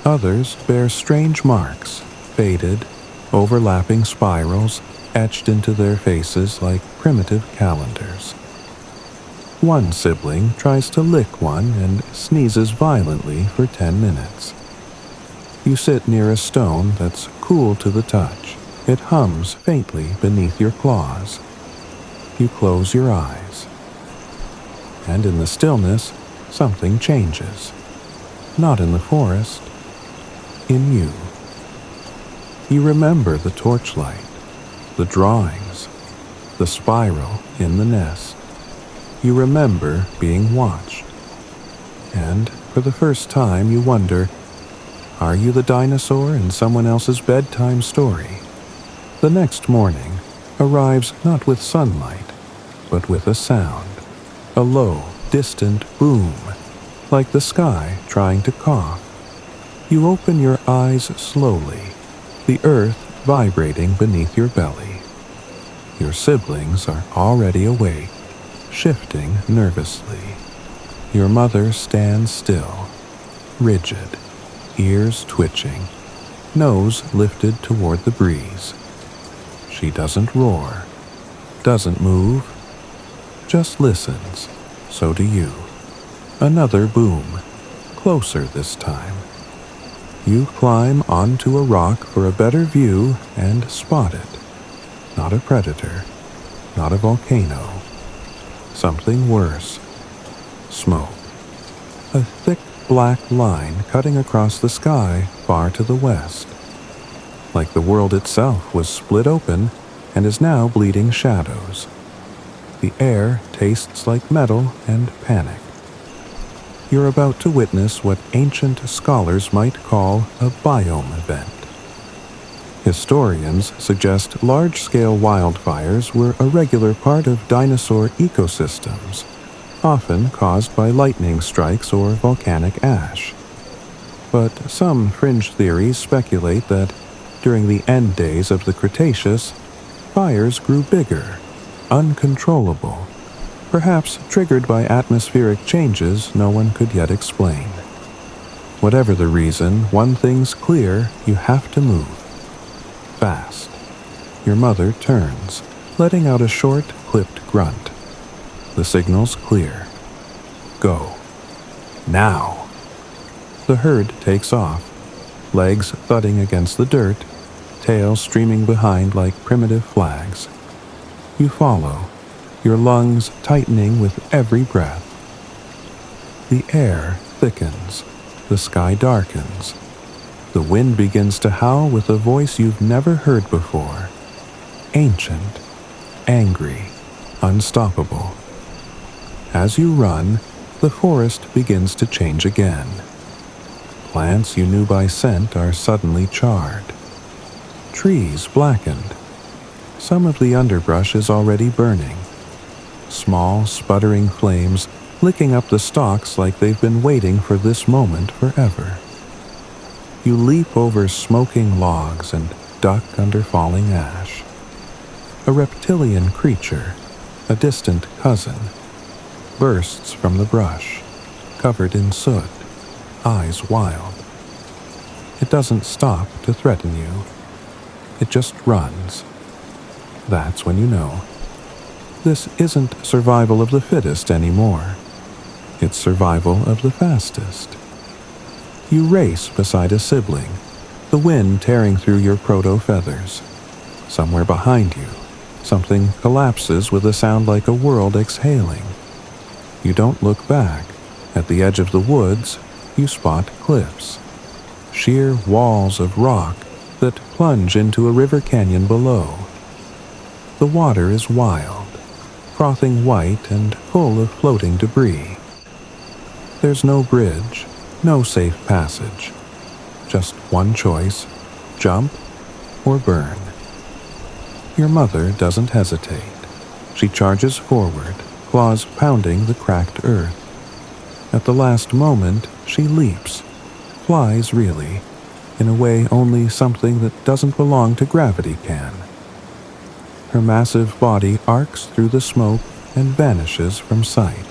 Others bear strange marks, faded, overlapping spirals etched into their faces like primitive calendars. One sibling tries to lick one and sneezes violently for 10 minutes. You sit near a stone that's cool to the touch. It hums faintly beneath your claws. You close your eyes. And in the stillness, something changes. Not in the forest, in you. You remember the torchlight, the drawings, the spiral in the nest. You remember being watched. And for the first time you wonder, are you the dinosaur in someone else's bedtime story? The next morning arrives not with sunlight, but with a sound. A low, distant boom, like the sky trying to cough. You open your eyes slowly, the earth vibrating beneath your belly. Your siblings are already awake, shifting nervously. Your mother stands still, rigid, ears twitching, nose lifted toward the breeze. She doesn't roar, doesn't move, just listens. So do you. Another boom, closer this time. You climb onto a rock for a better view and spot it. Not a predator, not a volcano. Something worse. Smoke. A thick black line cutting across the sky far to the west. Like the world itself was split open and is now bleeding shadows. The air tastes like metal and panic. You're about to witness what ancient scholars might call a biome event. Historians suggest large-scale wildfires were a regular part of dinosaur ecosystems, often caused by lightning strikes or volcanic ash. But some fringe theories speculate that during the end days of the Cretaceous, fires grew bigger, uncontrollable, perhaps triggered by atmospheric changes no one could yet explain. Whatever the reason, one thing's clear: you have to move. Fast. Your mother turns, letting out a short, clipped grunt. The signal's clear. Go. Now. The herd takes off, legs thudding against the dirt, tail streaming behind like primitive flags. You follow, your lungs tightening with every breath. The air thickens, the sky darkens. The wind begins to howl with a voice you've never heard before. Ancient, angry, unstoppable. As you run, the forest begins to change again. Plants you knew by scent are suddenly charred. Trees blackened. Some of the underbrush is already burning. Small, sputtering flames licking up the stalks like they've been waiting for this moment forever. You leap over smoking logs and duck under falling ash. A reptilian creature, a distant cousin, bursts from the brush, covered in soot, eyes wild. It doesn't stop to threaten you. It just runs. That's when you know. This isn't survival of the fittest anymore. It's survival of the fastest. You race beside a sibling, the wind tearing through your proto-feathers. Somewhere behind you, something collapses with a sound like a world exhaling. You don't look back. At the edge of the woods, you spot cliffs, sheer walls of rock that plunge into a river canyon below. The water is wild, frothing white and full of floating debris. There's no bridge, no safe passage. Just one choice: jump or burn. Your mother doesn't hesitate. She charges forward, claws pounding the cracked earth. At the last moment, she leaps, flies really, in a way only something that doesn't belong to gravity can. Her massive body arcs through the smoke and vanishes from sight.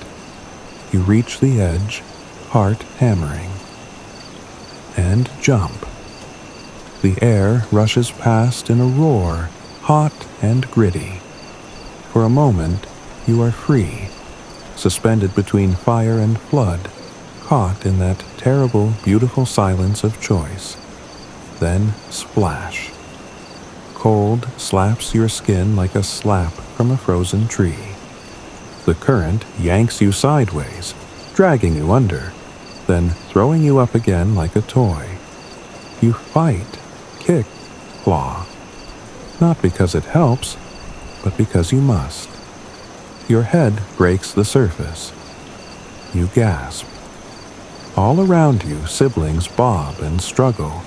You reach the edge, heart hammering. And jump. The air rushes past in a roar, hot and gritty. For a moment, you are free, suspended between fire and flood, caught in that terrible, beautiful silence of choice. Then splash. Cold slaps your skin like a slap from a frozen tree. The current yanks you sideways, dragging you under, then throwing you up again like a toy. You fight, kick, claw. Not because it helps, but because you must. Your head breaks the surface. You gasp. All around you, siblings bob and struggle.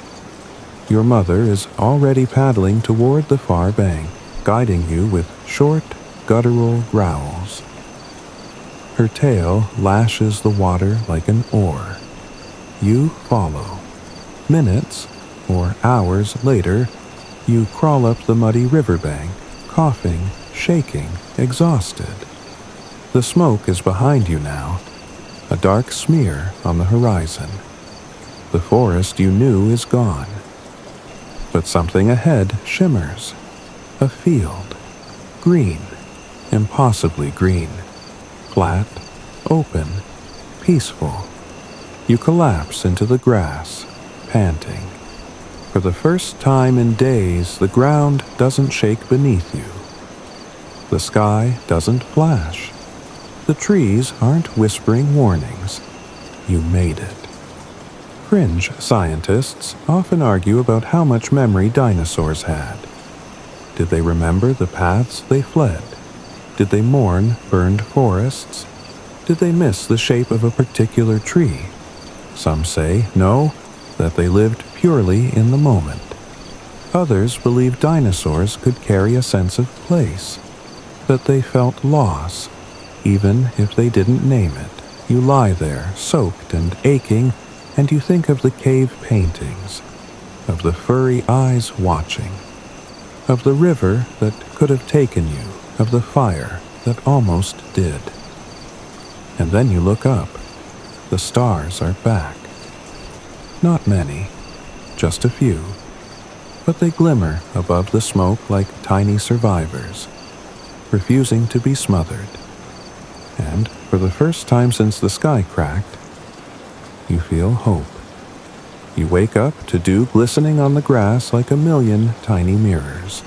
Your mother is already paddling toward the far bank, guiding you with short, guttural growls. Her tail lashes the water like an oar. You follow. Minutes, or hours later, you crawl up the muddy riverbank, coughing, shaking, exhausted. The smoke is behind you now, a dark smear on the horizon. The forest you knew is gone. But something ahead shimmers. A field. Green. Impossibly green. Flat, open, peaceful. You collapse into the grass, panting. For the first time in days, the ground doesn't shake beneath you. The sky doesn't flash. The trees aren't whispering warnings. You made it. Fringe scientists often argue about how much memory dinosaurs had. Did they remember the paths they fled? Did they mourn burned forests? Did they miss the shape of a particular tree? Some say no, that they lived purely in the moment. Others believe dinosaurs could carry a sense of place, that they felt loss, even if they didn't name it. You lie there, soaked and aching, and you think of the cave paintings, of the furry eyes watching, of the river that could have taken you, of the fire that almost did. And then you look up. The stars are back. Not many, just a few, but they glimmer above the smoke like tiny survivors, refusing to be smothered. And for the first time since the sky cracked, you feel hope. You wake up to dew glistening on the grass like a million tiny mirrors,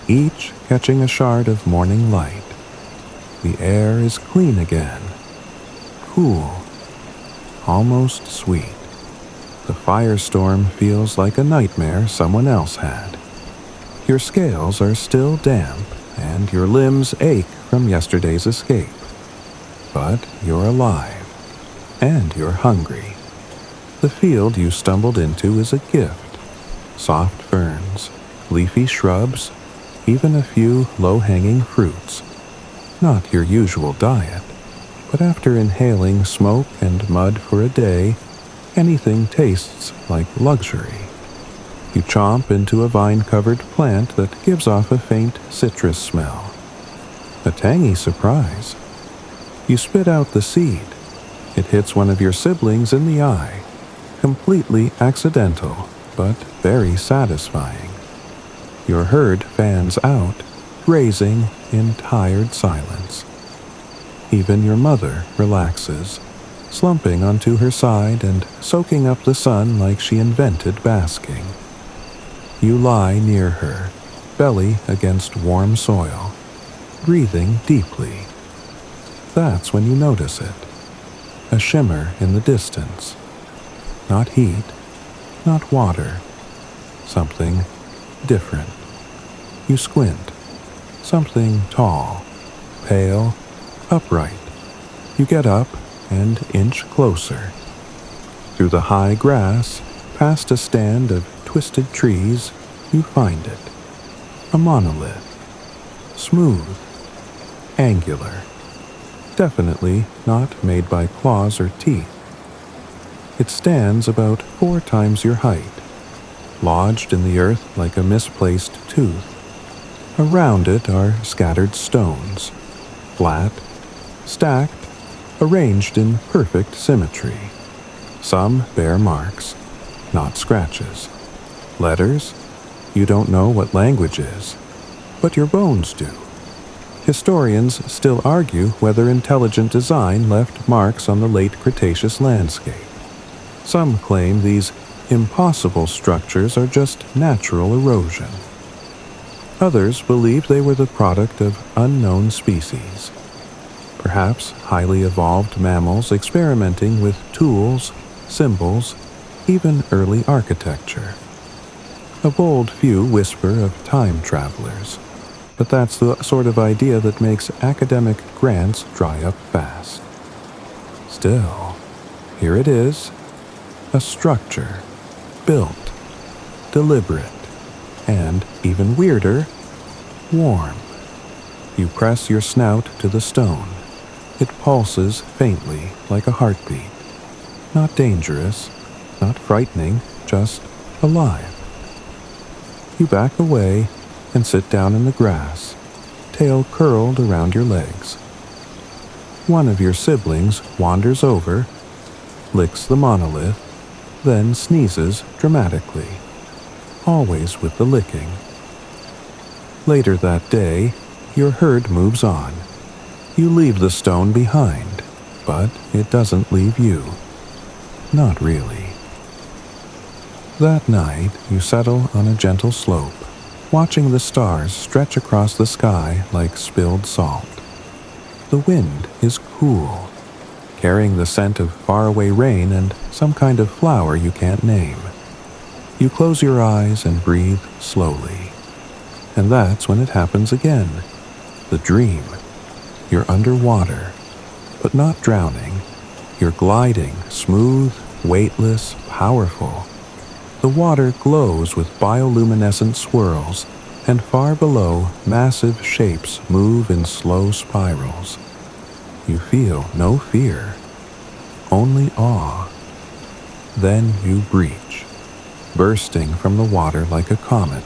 each catching a shard of morning light. The air is clean again, cool, almost sweet. The firestorm feels like a nightmare someone else had. Your scales are still damp, and your limbs ache from yesterday's escape. But you're alive, and you're hungry. The field you stumbled into is a gift. Soft ferns, leafy shrubs, even a few low-hanging fruits. Not your usual diet, but after inhaling smoke and mud for a day, anything tastes like luxury. You chomp into a vine-covered plant that gives off a faint citrus smell. A tangy surprise. You spit out the seed. It hits one of your siblings in the eye. Completely accidental, but very satisfying. Your herd fans out, grazing in tired silence. Even your mother relaxes, slumping onto her side and soaking up the sun like she invented basking. You lie near her, belly against warm soil, breathing deeply. That's when you notice it. A shimmer in the distance. Not heat, not water. Something different. You squint. Something tall, pale, upright. You get up and inch closer. Through the high grass, past a stand of twisted trees, you find it. A monolith. Smooth. Angular. Definitely not made by claws or teeth. It stands about 4 times your height, lodged in the earth like a misplaced tooth. Around it are scattered stones, flat, stacked, arranged in perfect symmetry. Some bear marks, not scratches. Letters? You don't know what language is, but your bones do. Historians still argue whether intelligent design left marks on the late Cretaceous landscape. Some claim these impossible structures are just natural erosion. Others believe they were the product of unknown species. Perhaps highly evolved mammals experimenting with tools, symbols, even early architecture. A bold few whisper of time travelers, but that's the sort of idea that makes academic grants dry up fast. Still, here it is, a structure, built, deliberate, and, even weirder, warm. You press your snout to the stone. It pulses faintly like a heartbeat. Not dangerous, not frightening, just alive. You back away and sit down in the grass, tail curled around your legs. One of your siblings wanders over, licks the monolith, then sneezes dramatically, always with the licking. Later that day, your herd moves on. You leave the stone behind, but it doesn't leave you. Not really. That night, you settle on a gentle slope, watching the stars stretch across the sky like spilled salt. The wind is cool, carrying the scent of faraway rain and some kind of flower you can't name. You close your eyes and breathe slowly. And that's when it happens again. The dream. You're underwater, but not drowning. You're gliding, smooth, weightless, powerful. The water glows with bioluminescent swirls, and far below, massive shapes move in slow spirals. You feel no fear, only awe. Then you breach, bursting from the water like a comet,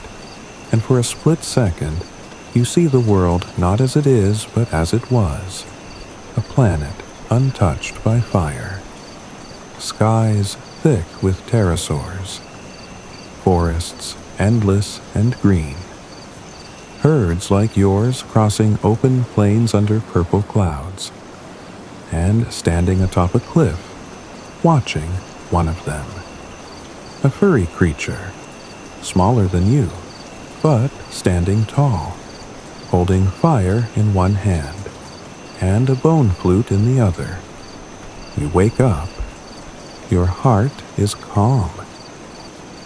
and for a split second, you see the world not as it is, but as it was. A planet untouched by fire. Skies thick with pterosaurs. Forests endless and green. Herds like yours crossing open plains under purple clouds. And standing atop a cliff, watching one of them. A furry creature, smaller than you, but standing tall, holding fire in one hand, and a bone flute in the other. You wake up. Your heart is calm.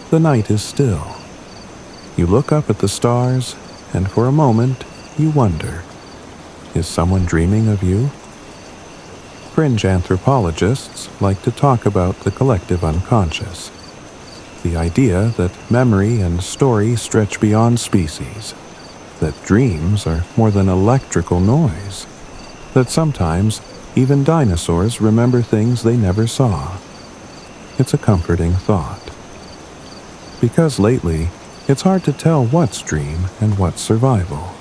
The night is still. You look up at the stars, and for a moment, you wonder, is someone dreaming of you? Fringe anthropologists like to talk about the collective unconscious. The idea that memory and story stretch beyond species. That dreams are more than electrical noise. That sometimes even dinosaurs remember things they never saw. It's a comforting thought. Because lately, it's hard to tell what's dream and what's survival.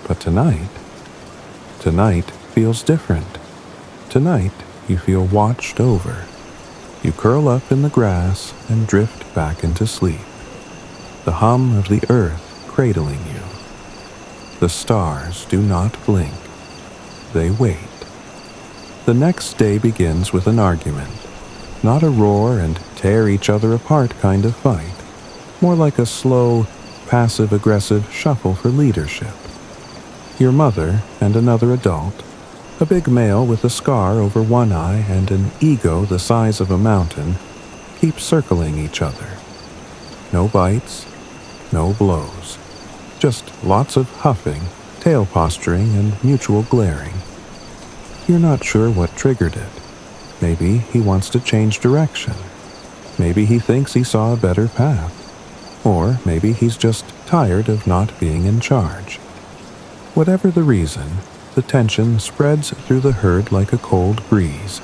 But tonight feels different. Tonight, you feel watched over. You curl up in the grass and drift back into sleep. The hum of the earth cradling you. The stars do not blink. They wait. The next day begins with an argument. Not a roar and tear each other apart kind of fight. More like a slow, passive-aggressive shuffle for leadership. Your mother and another adult, a big male with a scar over one eye and an ego the size of a mountain, keep circling each other. No bites, no blows. Just lots of huffing, tail posturing, and mutual glaring. You're not sure what triggered it. Maybe he wants to change direction. Maybe he thinks he saw a better path. Or maybe he's just tired of not being in charge. Whatever the reason, the tension spreads through the herd like a cold breeze.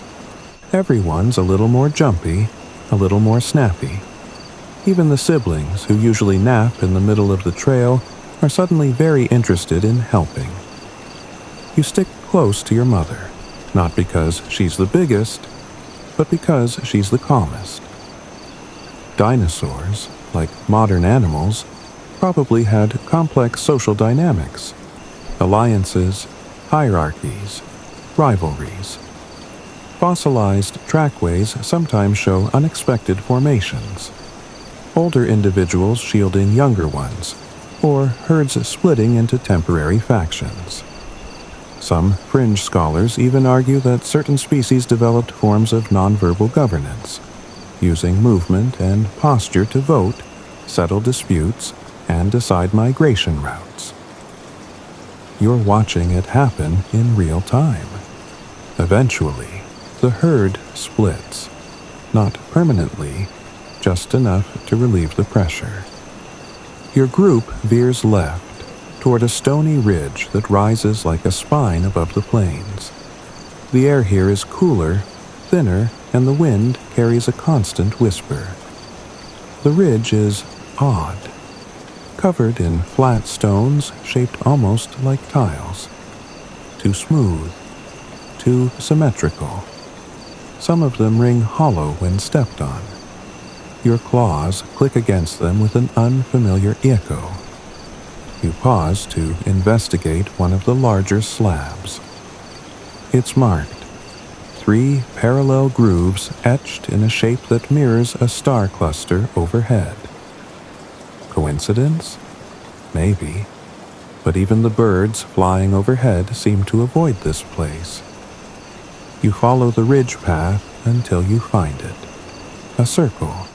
Everyone's a little more jumpy, a little more snappy. Even the siblings, who usually nap in the middle of the trail, are suddenly very interested in helping. You stick close to your mother, not because she's the biggest, but because she's the calmest. Dinosaurs, like modern animals, probably had complex social dynamics, alliances, hierarchies, rivalries. Fossilized trackways sometimes show unexpected formations. Older individuals shielding younger ones, or herds splitting into temporary factions. Some fringe scholars even argue that certain species developed forms of nonverbal governance, using movement and posture to vote, settle disputes, and decide migration routes. You're watching it happen in real time. Eventually, the herd splits, not permanently, just enough to relieve the pressure. Your group veers left, toward a stony ridge that rises like a spine above the plains. The air here is cooler, thinner, and the wind carries a constant whisper. The ridge is odd, covered in flat stones shaped almost like tiles. Too smooth, too symmetrical. Some of them ring hollow when stepped on. Your claws click against them with an unfamiliar echo. You pause to investigate one of the larger slabs. It's marked. 3 parallel grooves etched in a shape that mirrors a star cluster overhead. Coincidence? Maybe. But even the birds flying overhead seem to avoid this place. You follow the ridge path until you find it. A circle.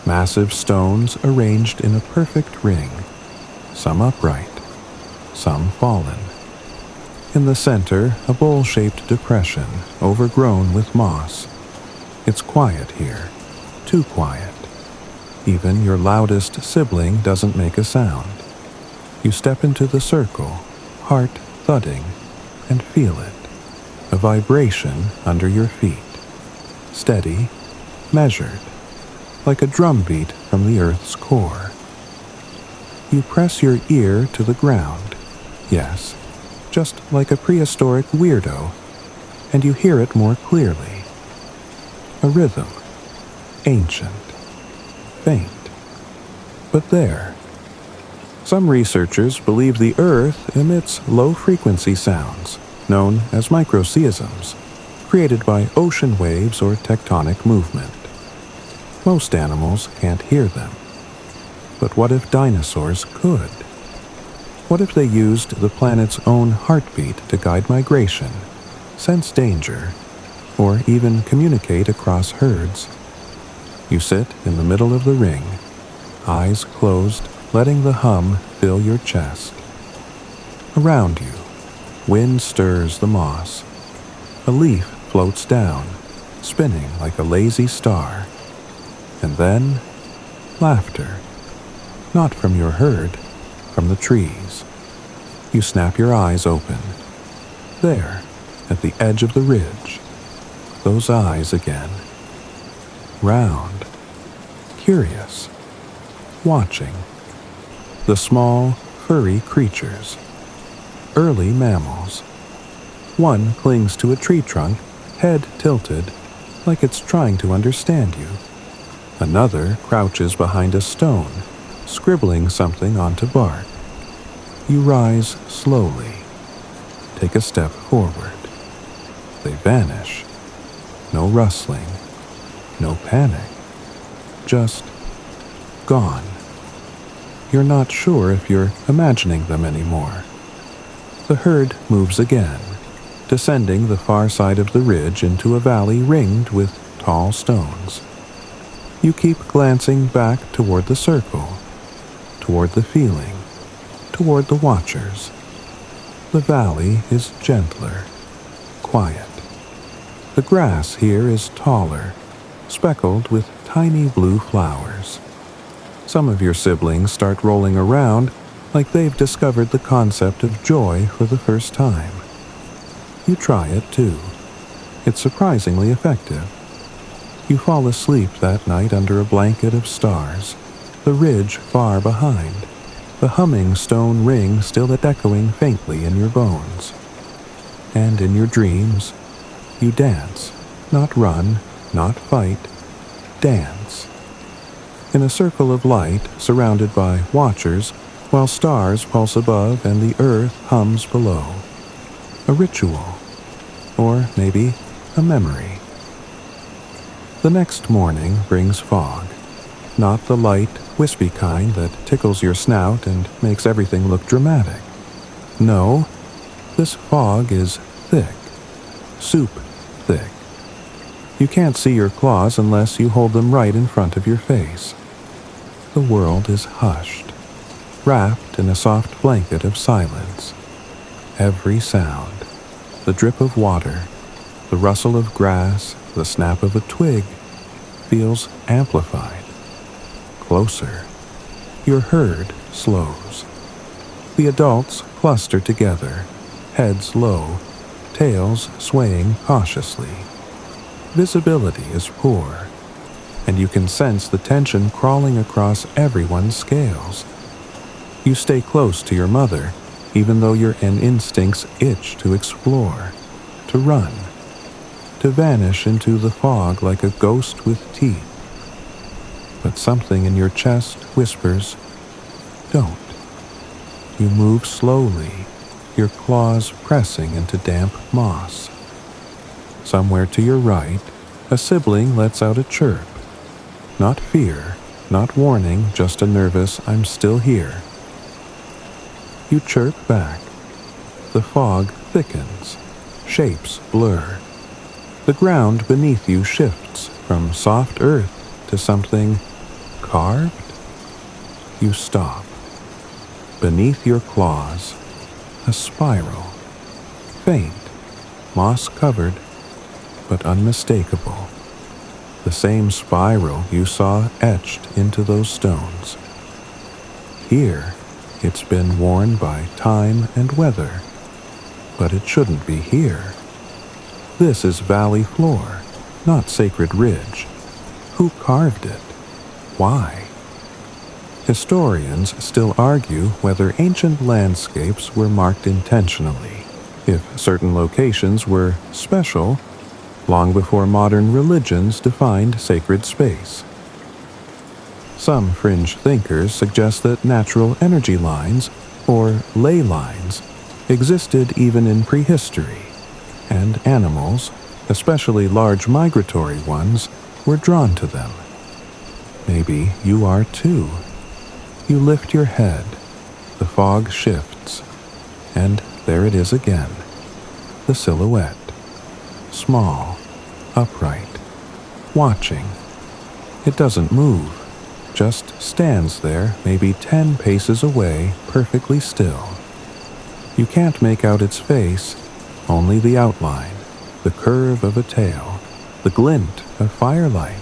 Massive stones arranged in a perfect ring. Some upright, some fallen. In the center, a bowl-shaped depression, overgrown with moss. It's quiet here, too quiet. Even your loudest sibling doesn't make a sound. You step into the circle, heart thudding, and feel it. A vibration under your feet. Steady, measured, like a drumbeat from the earth's core. You press your ear to the ground, yes, just like a prehistoric weirdo, and you hear it more clearly. A rhythm, ancient, faint, but there. Some researchers believe the Earth emits low-frequency sounds, known as microseisms, created by ocean waves or tectonic movement. Most animals can't hear them. But what if dinosaurs could? What if they used the planet's own heartbeat to guide migration, sense danger, or even communicate across herds? You sit in the middle of the ring, eyes closed, letting the hum fill your chest. Around you, wind stirs the moss. A leaf floats down, spinning like a lazy star. And then, laughter. Not from your herd, from the trees. You snap your eyes open. There, at the edge of the ridge. Those eyes again. Round. Curious. Watching. The small, furry creatures. Early mammals. One clings to a tree trunk, head tilted, like it's trying to understand you. Another crouches behind a stone, scribbling something onto bark. You rise slowly. Take a step forward. They vanish. No rustling. No panic. Just gone. You're not sure if you're imagining them anymore. The herd moves again, descending the far side of the ridge into a valley ringed with tall stones. You keep glancing back toward the circle, toward the feeling, toward the watchers. The valley is gentler, quiet. The grass here is taller, speckled with tiny blue flowers. Some of your siblings start rolling around like they've discovered the concept of joy for the first time. You try it too. It's surprisingly effective. You fall asleep that night under a blanket of stars, the ridge far behind, the humming stone ring still echoing faintly in your bones. And in your dreams, you dance, not run, not fight, dance. In a circle of light surrounded by watchers, while stars pulse above and the earth hums below. A ritual, or maybe a memory. The next morning brings fog, not the light, wispy kind that tickles your snout and makes everything look dramatic. No, this fog is thick, soup thick. You can't see your claws unless you hold them right in front of your face. The world is hushed, wrapped in a soft blanket of silence. Every sound, the drip of water, the rustle of grass, the snap of a twig, feels amplified. Closer. Your herd slows. The adults cluster together, heads low, tails swaying cautiously. Visibility is poor, and you can sense the tension crawling across everyone's scales. You stay close to your mother, even though your instincts itch to explore, to run, to vanish into the fog like a ghost with teeth. But something in your chest whispers, don't. You move slowly, your claws pressing into damp moss. Somewhere to your right, a sibling lets out a chirp. Not fear, not warning, just a nervous, I'm still here. You chirp back. The fog thickens. Shapes blur. The ground beneath you shifts from soft earth to something carved. You stop. Beneath your claws, a spiral. Faint, moss-covered, but unmistakable. The same spiral you saw etched into those stones. Here, it's been worn by time and weather, but it shouldn't be here. This is valley floor, not sacred ridge. Who carved it? Why? Historians still argue whether ancient landscapes were marked intentionally, if certain locations were special, long before modern religions defined sacred space. Some fringe thinkers suggest that natural energy lines, or ley lines, existed even in prehistory, and animals, especially large migratory ones, were drawn to them. Maybe you are too. You lift your head, the fog shifts, and there it is again, the silhouette. Small, upright, watching. It doesn't move, just stands there maybe 10 paces away, perfectly still. You can't make out its face, only the outline, the curve of a tail, the glint of firelight,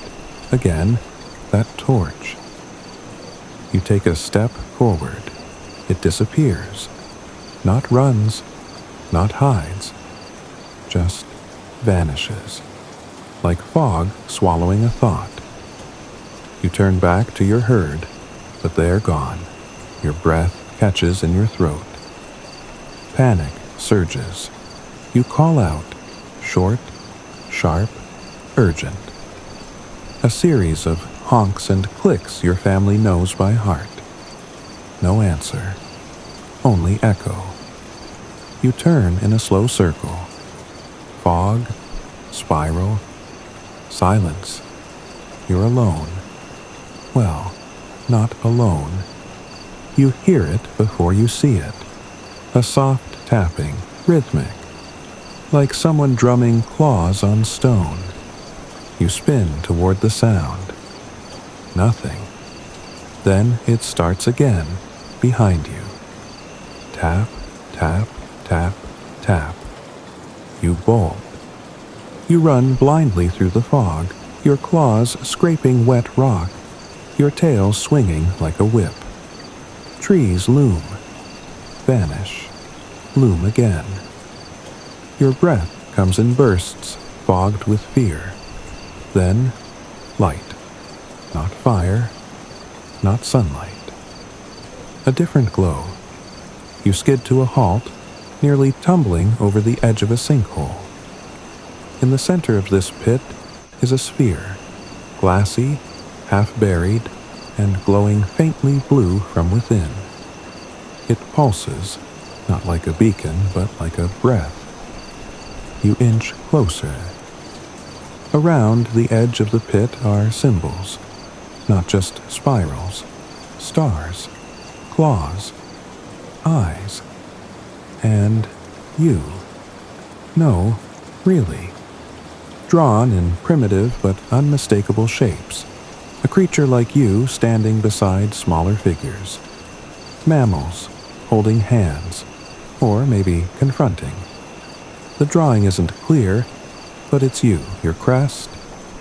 again, that torch. You take a step forward. It disappears. Not runs, not hides, just vanishes, like fog swallowing a thought. You turn back to your herd, but they're gone. Your breath catches in your throat. Panic surges. You call out, short, sharp, urgent. A series of honks and clicks your family knows by heart. No answer. only echo. You turn in a slow circle. Fog, spiral, silence. You're alone. Well, not alone. You hear it before you see it. A soft tapping, rhythmic, like someone drumming claws on stone. You spin toward the sound. Nothing. Then it starts again, behind you. Tap, tap, tap, tap. You bolt. You run blindly through the fog, your claws scraping wet rock, your tail swinging like a whip. Trees loom, vanish, loom again. Your breath comes in bursts, fogged with fear. Then, light. Not fire, not sunlight. A different glow. You skid to a halt, nearly tumbling over the edge of a sinkhole. In the center of this pit is a sphere, glassy, half-buried, and glowing faintly blue from within. It pulses, not like a beacon, but like a breath. You inch closer. Around the edge of the pit are symbols, not just spirals, stars, claws, eyes, and you. No, really. Drawn in primitive but unmistakable shapes. A creature like you standing beside smaller figures. Mammals, holding hands, or maybe confronting. The drawing isn't clear, but it's you, your crest,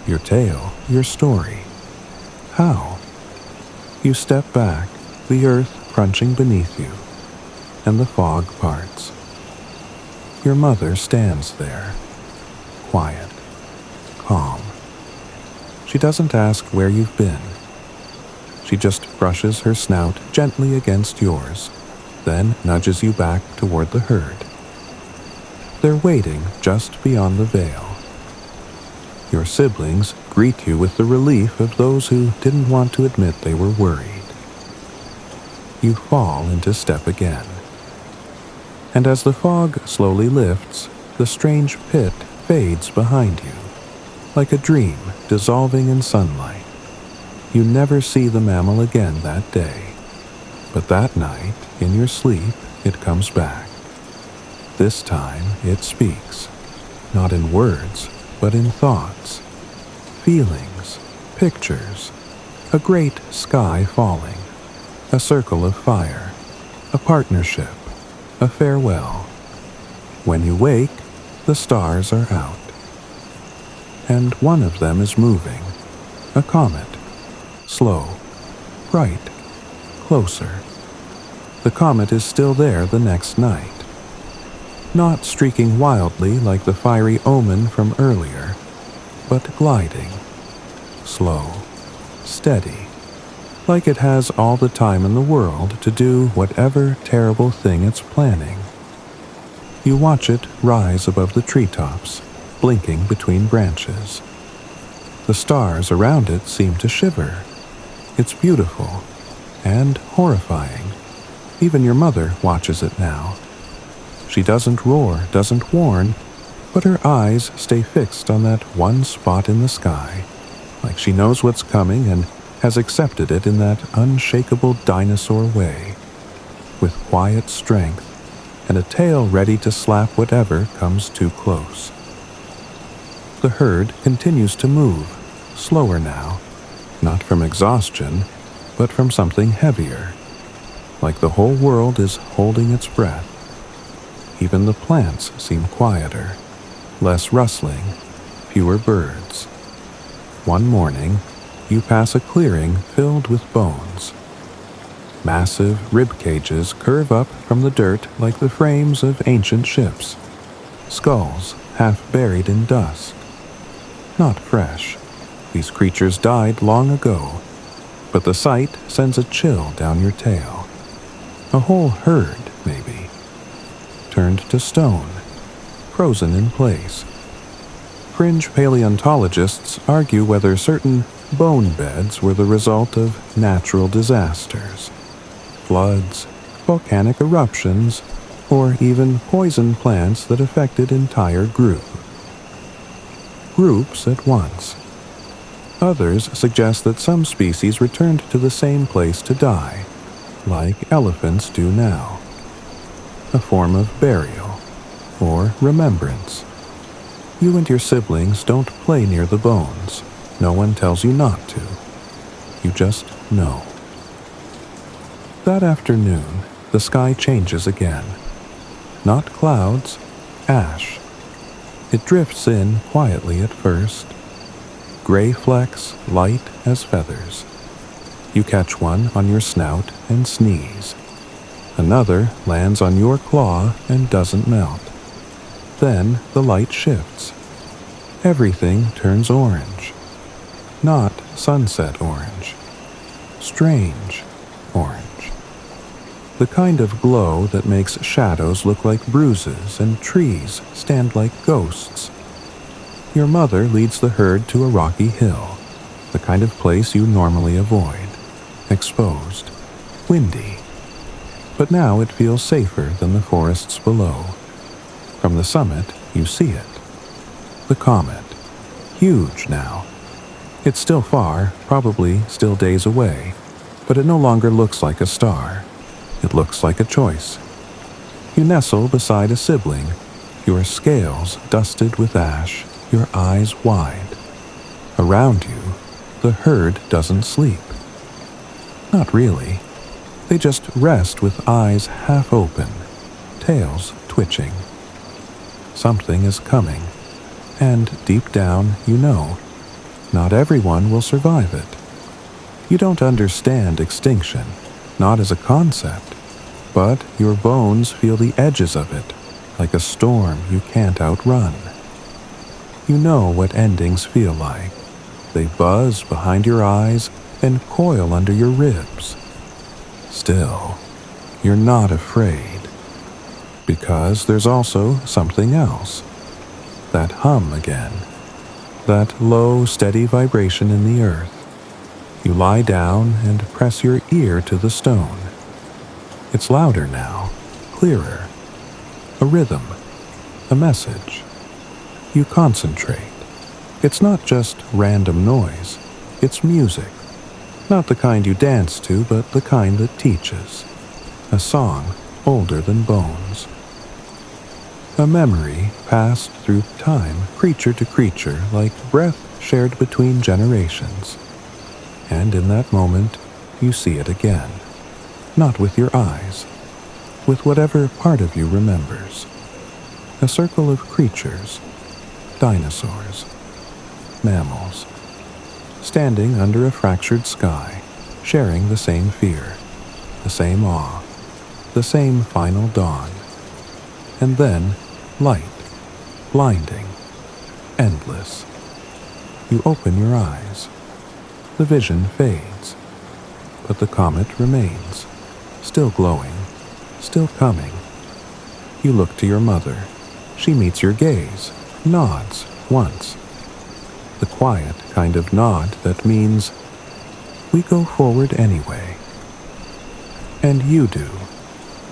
your tail, your story. How? You step back, the earth crunching beneath you, and the fog parts. Your mother stands there, quiet, calm. She doesn't ask where you've been. She just brushes her snout gently against yours, then nudges you back toward the herd. They're waiting just beyond the veil. Your siblings greet you with the relief of those who didn't want to admit they were worried. You fall into step again. And as the fog slowly lifts, the strange pit fades behind you, like a dream dissolving in sunlight. You never see the mammal again that day, but that night, in your sleep, it comes back. This time, it speaks, not in words, but in thoughts, feelings, pictures, a great sky falling, a circle of fire, a partnership, a farewell. When you wake, the stars are out. And one of them is moving, a comet, slow, bright, closer. The comet is still there the next night. Not streaking wildly like the fiery omen from earlier, but gliding, slow, steady, like it has all the time in the world to do whatever terrible thing it's planning. You watch it rise above the treetops, blinking between branches. The stars around it seem to shiver. It's beautiful and horrifying. Even your mother watches it now. She doesn't roar, doesn't warn, but her eyes stay fixed on that one spot in the sky, like she knows what's coming and has accepted it in that unshakable dinosaur way, with quiet strength and a tail ready to slap whatever comes too close. The herd continues to move, slower now, not from exhaustion, but from something heavier, like the whole world is holding its breath. Even the plants seem quieter, less rustling, fewer birds. One morning, you pass a clearing filled with bones. Massive rib cages curve up from the dirt like the frames of ancient ships. Skulls half buried in dust. Not fresh. These creatures died long ago, but the sight sends a chill down your tail. A whole herd, maybe. Turned to stone, frozen in place. Fringe paleontologists argue whether certain bone beds were the result of natural disasters. Floods, volcanic eruptions, or even poison plants that affected entire groups at once. Others suggest that some species returned to the same place to die, like elephants do now. A form of burial, or remembrance. You and your siblings don't play near the bones. No one tells you not to. You just know. That afternoon, the sky changes again. Not clouds, ash. It drifts in quietly at first. Gray flecks, light as feathers. You catch one on your snout and sneeze. Another lands on your claw and doesn't melt. Then the light shifts. Everything turns orange. Not sunset orange. Strange orange. The kind of glow that makes shadows look like bruises and trees stand like ghosts. Your mother leads the herd to a rocky hill, the kind of place you normally avoid. Exposed. Windy. But now it feels safer than the forests below. From the summit, you see it. The comet. Huge now. It's still far, probably still days away, but it no longer looks like a star. It looks like a choice. You nestle beside a sibling, your scales dusted with ash, your eyes wide. Around you, the herd doesn't sleep. Not really. They just rest with eyes half open, tails twitching. Something is coming, and deep down you know, not everyone will survive it. You don't understand extinction, not as a concept, but your bones feel the edges of it, like a storm you can't outrun. You know what endings feel like. They buzz behind your eyes and coil under your ribs. Still, you're not afraid, because there's also something else. That hum again, that low, steady vibration in the earth. You lie down and press your ear to the stone. It's louder now, clearer. A rhythm, a message. You concentrate. It's not just random noise, it's music. Not the kind you dance to, but the kind that teaches. A song older than bones. A memory passed through time, creature to creature, like breath shared between generations. And in that moment, you see it again. Not with your eyes, with whatever part of you remembers. A circle of creatures, dinosaurs, mammals, standing under a fractured sky, sharing the same fear, the same awe, the same final dawn. And then, light, blinding, endless. You open your eyes. The vision fades, but the comet remains, still glowing, still coming. You look to your mother. She meets your gaze, nods once. The quiet kind of nod that means, we go forward anyway. And you do,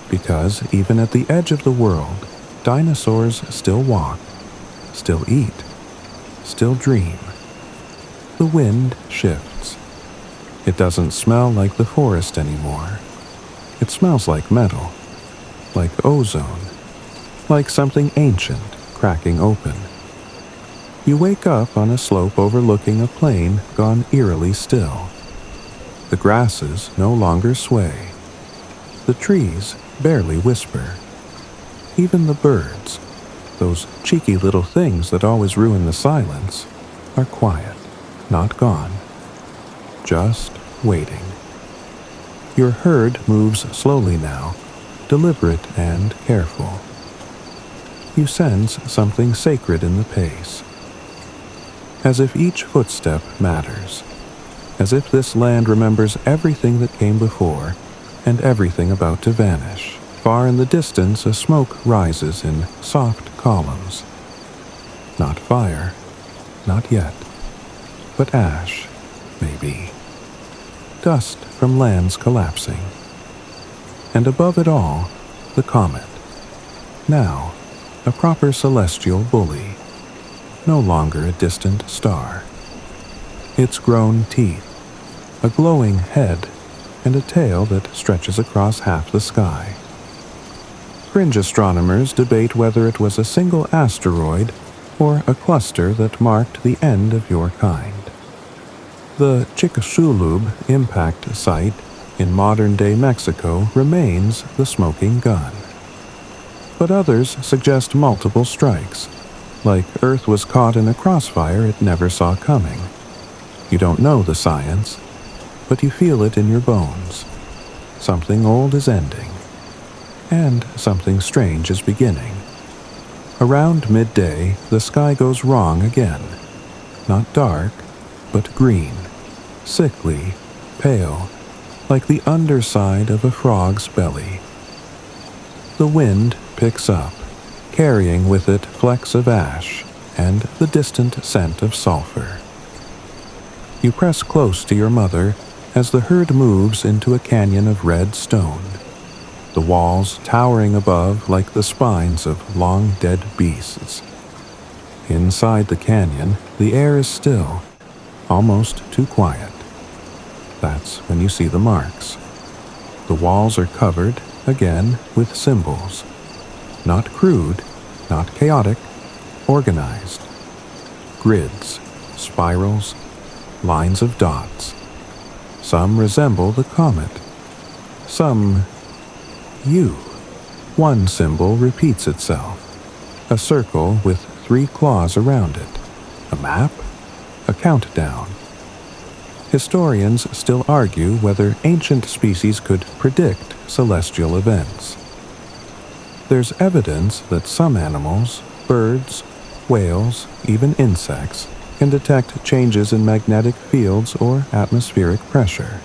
because even at the edge of the world, dinosaurs still walk, still eat, still dream. The wind shifts. It doesn't smell like the forest anymore. It smells like metal, like ozone, like something ancient cracking open. You wake up on a slope overlooking a plain gone eerily still. The grasses no longer sway. The trees barely whisper. Even the birds, those cheeky little things that always ruin the silence, are quiet, not gone, just waiting. Your herd moves slowly now, deliberate and careful. You sense something sacred in the pace. As if each footstep matters. As if this land remembers everything that came before and everything about to vanish. Far in the distance, a smoke rises in soft columns. Not fire, not yet, but ash, maybe. Dust from lands collapsing. and above it all, the comet. Now, a proper celestial bully, no longer a distant star. Its grown teeth, a glowing head, and a tail that stretches across half the sky. Fringe astronomers debate whether it was a single asteroid or a cluster that marked the end of your kind. The Chicxulub impact site in modern-day Mexico remains the smoking gun. But others suggest multiple strikes, like Earth was caught in a crossfire it never saw coming. You don't know the science, but you feel it in your bones. Something old is ending, and something strange is beginning. Around midday, the sky goes wrong again. Not dark, but green, sickly, pale, like the underside of a frog's belly. The wind picks up, carrying with it flecks of ash and the distant scent of sulfur. You press close to your mother as the herd moves into a canyon of red stone, the walls towering above like the spines of long-dead beasts. Inside the canyon, the air is still, almost too quiet. That's when you see the marks. The walls are covered, again, with symbols. Not crude, not chaotic, organized. Grids, spirals, lines of dots. Some resemble the comet. Some you. One symbol repeats itself. A circle with 3 claws around it. A map, a countdown. Historians still argue whether ancient species could predict celestial events. There's evidence that some animals, birds, whales, even insects, can detect changes in magnetic fields or atmospheric pressure.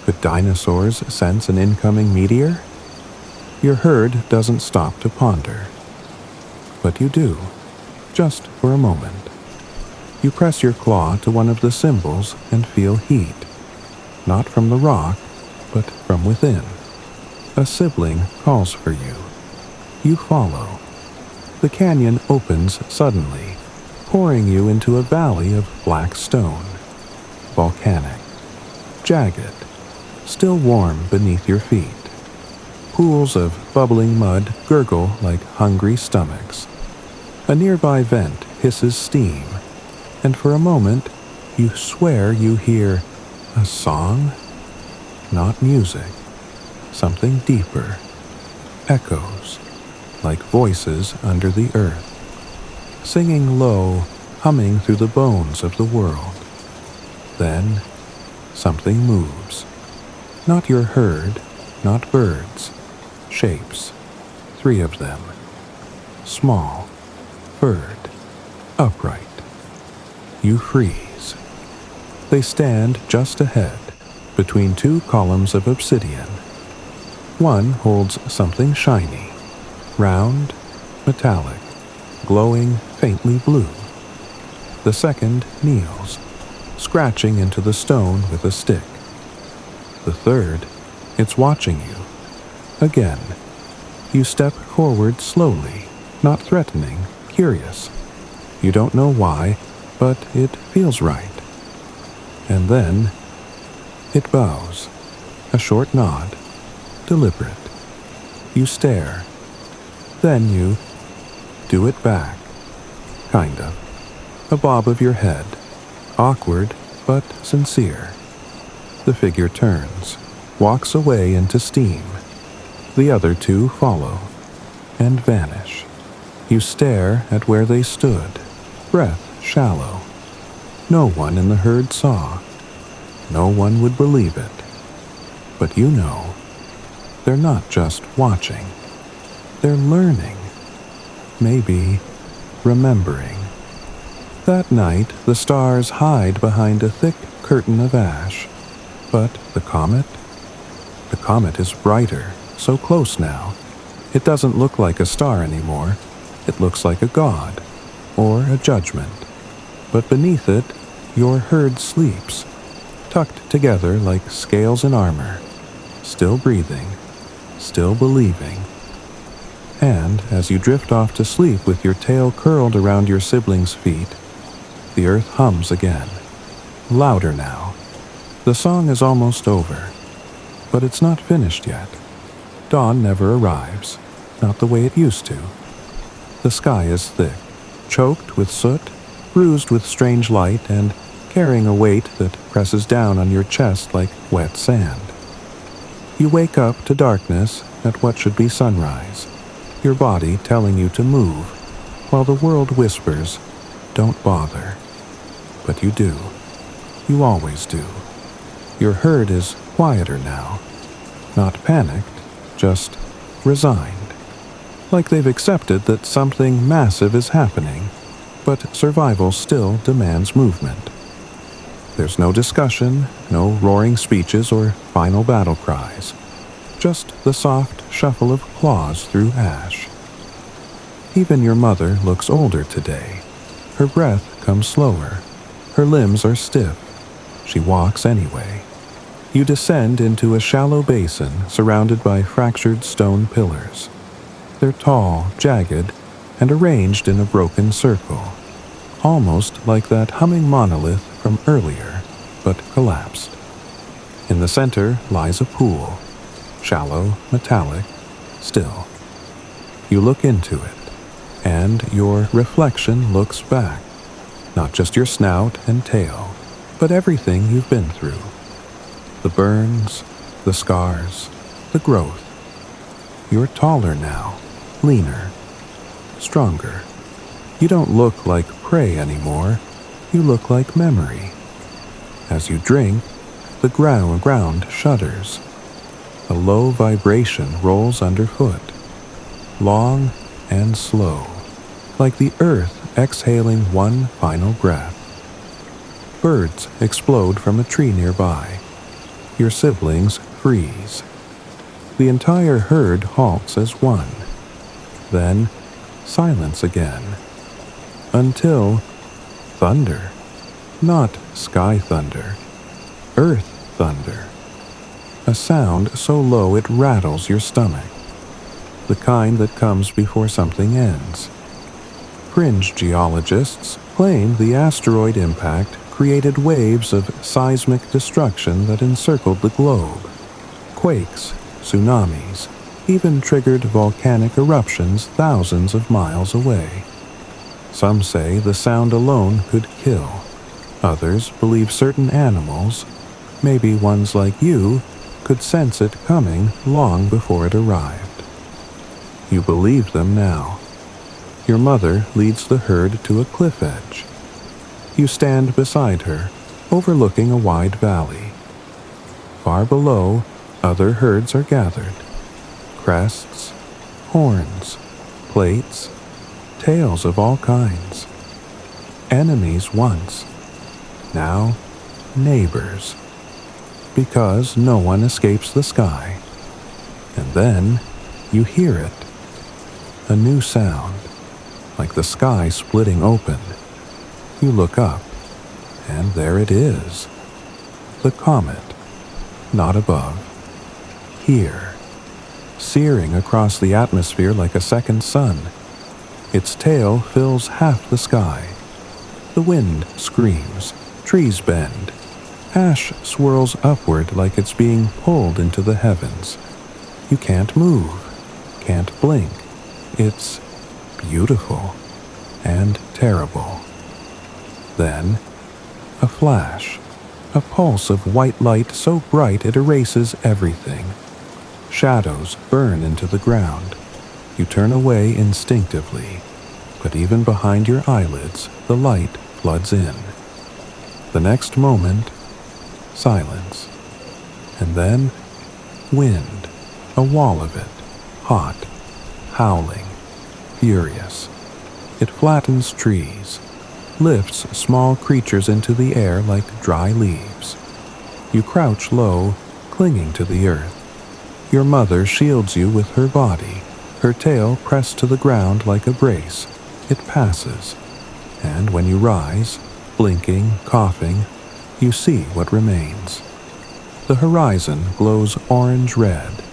Could dinosaurs sense an incoming meteor? Your herd doesn't stop to ponder. But you do, just for a moment. You press your claw to one of the symbols and feel heat, not from the rock, but from within. A sibling calls for you. You follow. The canyon opens suddenly, pouring you into a valley of black stone. Volcanic, jagged, still warm beneath your feet. Pools of bubbling mud gurgle like hungry stomachs. A nearby vent hisses steam, and for a moment you swear you hear a song? Not music, something deeper. Echoes, like voices under the earth. Singing low, humming through the bones of the world. Then, something moves. Not your herd, not birds. Shapes. 3 of them. Small, furred, upright. You freeze. They stand just ahead, between 2 columns of obsidian. One holds something shiny, round, metallic, glowing faintly blue. The second kneels, scratching into the stone with a stick. The third, it's watching you. Again, you step forward slowly, not threatening, curious. You don't know why, but it feels right. And then, it bows, a short nod, deliberate. You stare. Then you do it back, kind of. A bob of your head, awkward but sincere. The figure turns, walks away into steam. The other 2 follow, and vanish. You stare at where they stood, breath shallow. No one in the herd saw. No one would believe it. But you know, they're not just watching. They're learning. Maybe remembering. That night, the stars hide behind a thick curtain of ash. But the comet? The comet is brighter, so close now. It doesn't look like a star anymore. It looks like a god, or a judgment. But beneath it, your herd sleeps, tucked together like scales in armor, still breathing, still believing. And as you drift off to sleep with your tail curled around your sibling's feet, the earth hums again, louder now. The song is almost over, but it's not finished yet. Dawn never arrives, not the way it used to. The sky is thick, choked with soot, bruised with strange light, and carrying a weight that presses down on your chest like wet sand. You wake up to darkness at what should be sunrise, your body telling you to move, while the world whispers, "Don't bother." But you do. You always do. Your herd is quieter now, not panicked, just resigned. Like they've accepted that something massive is happening, but survival still demands movement. There's no discussion, no roaring speeches or final battle cries, just the soft shuffle of claws through ash. Even your mother looks older today. Her breath comes slower. Her limbs are stiff. She walks anyway. You descend into a shallow basin surrounded by fractured stone pillars. They're tall, jagged, and arranged in a broken circle, almost like that humming monolith from earlier, but collapsed. In the center lies a pool, shallow, metallic, still. You look into it, and your reflection looks back, not just your snout and tail, but everything you've been through. The burns, the scars, the growth. You're taller now, leaner, stronger. You don't look like prey anymore. You look like memory. As you drink, the ground shudders. A low vibration rolls underfoot, long and slow, like the earth exhaling one final breath. Birds explode from a tree nearby. Your siblings freeze. The entire herd halts as one. Then silence again. Until thunder. Not sky thunder. Earth thunder. A sound so low it rattles your stomach. The kind that comes before something ends. Fringe geologists claim the asteroid impact created waves of seismic destruction that encircled the globe. Quakes, tsunamis, even triggered volcanic eruptions thousands of miles away. Some say the sound alone could kill. Others believe certain animals, maybe ones like you, could sense it coming long before it arrived. You believe them now. Your mother leads the herd to a cliff edge. You stand beside her, overlooking a wide valley. Far below, other herds are gathered. Crests, horns, plates, tails of all kinds. Enemies once, now neighbors. Because no one escapes the sky. And then you hear it. A new sound, like the sky splitting open. You look up, and there it is. The comet, not above. Here, searing across the atmosphere like a second sun. Its tail fills half the sky. The wind screams, trees bend. Ash swirls upward like it's being pulled into the heavens. You can't move, can't blink. It's beautiful and terrible. Then, a flash, a pulse of white light so bright it erases everything. Shadows burn into the ground. You turn away instinctively, but even behind your eyelids, the light floods in. The next moment, silence. And then, wind, a wall of it, hot, howling, furious. It flattens trees, lifts small creatures into the air like dry leaves. You crouch low, clinging to the earth. Your mother shields you with her body, her tail pressed to the ground like a brace. It passes, and when you rise, blinking, coughing, you see what remains. The horizon glows orange-red.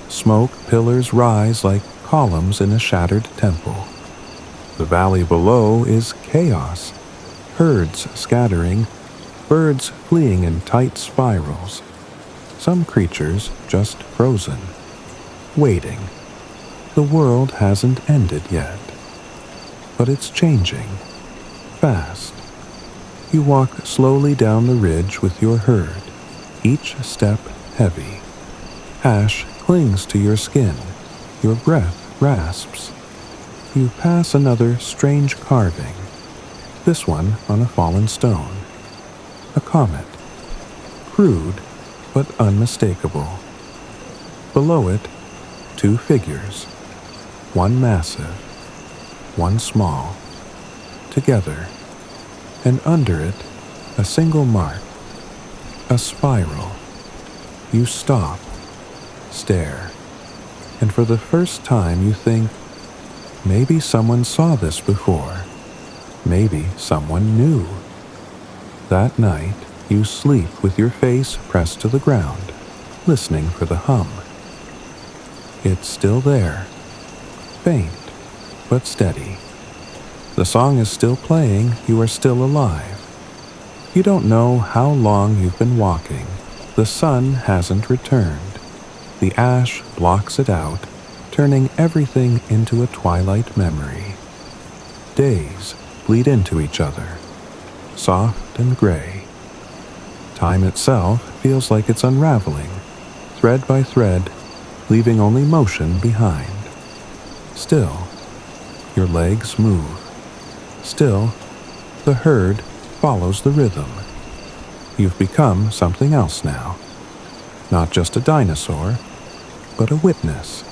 Smoke pillars rise like columns in a shattered temple. The valley below is chaos, herds scattering, birds fleeing in tight spirals, some creatures just frozen, waiting. The world hasn't ended yet, but it's changing, fast. You walk slowly down the ridge with your herd, each step heavy. Ash clings to your skin, your breath rasps. You pass another strange carving, this one on a fallen stone. A comet, crude but unmistakable. Below it, two figures, one massive, one small, together, and under it, a single mark, a spiral. You stop, stare, and for the first time you think, maybe someone saw this before. Maybe someone knew. That night, you sleep with your face pressed to the ground, listening for the hum. It's still there, faint but steady. The song is still playing, you are still alive. You don't know how long you've been walking. The sun hasn't returned. The ash blocks it out, turning everything into a twilight memory. Days bleed into each other, soft and gray. Time itself feels like it's unraveling, thread by thread, leaving only motion behind. Still, your legs move. Still, the herd follows the rhythm. You've become something else now. Not just a dinosaur, but a witness,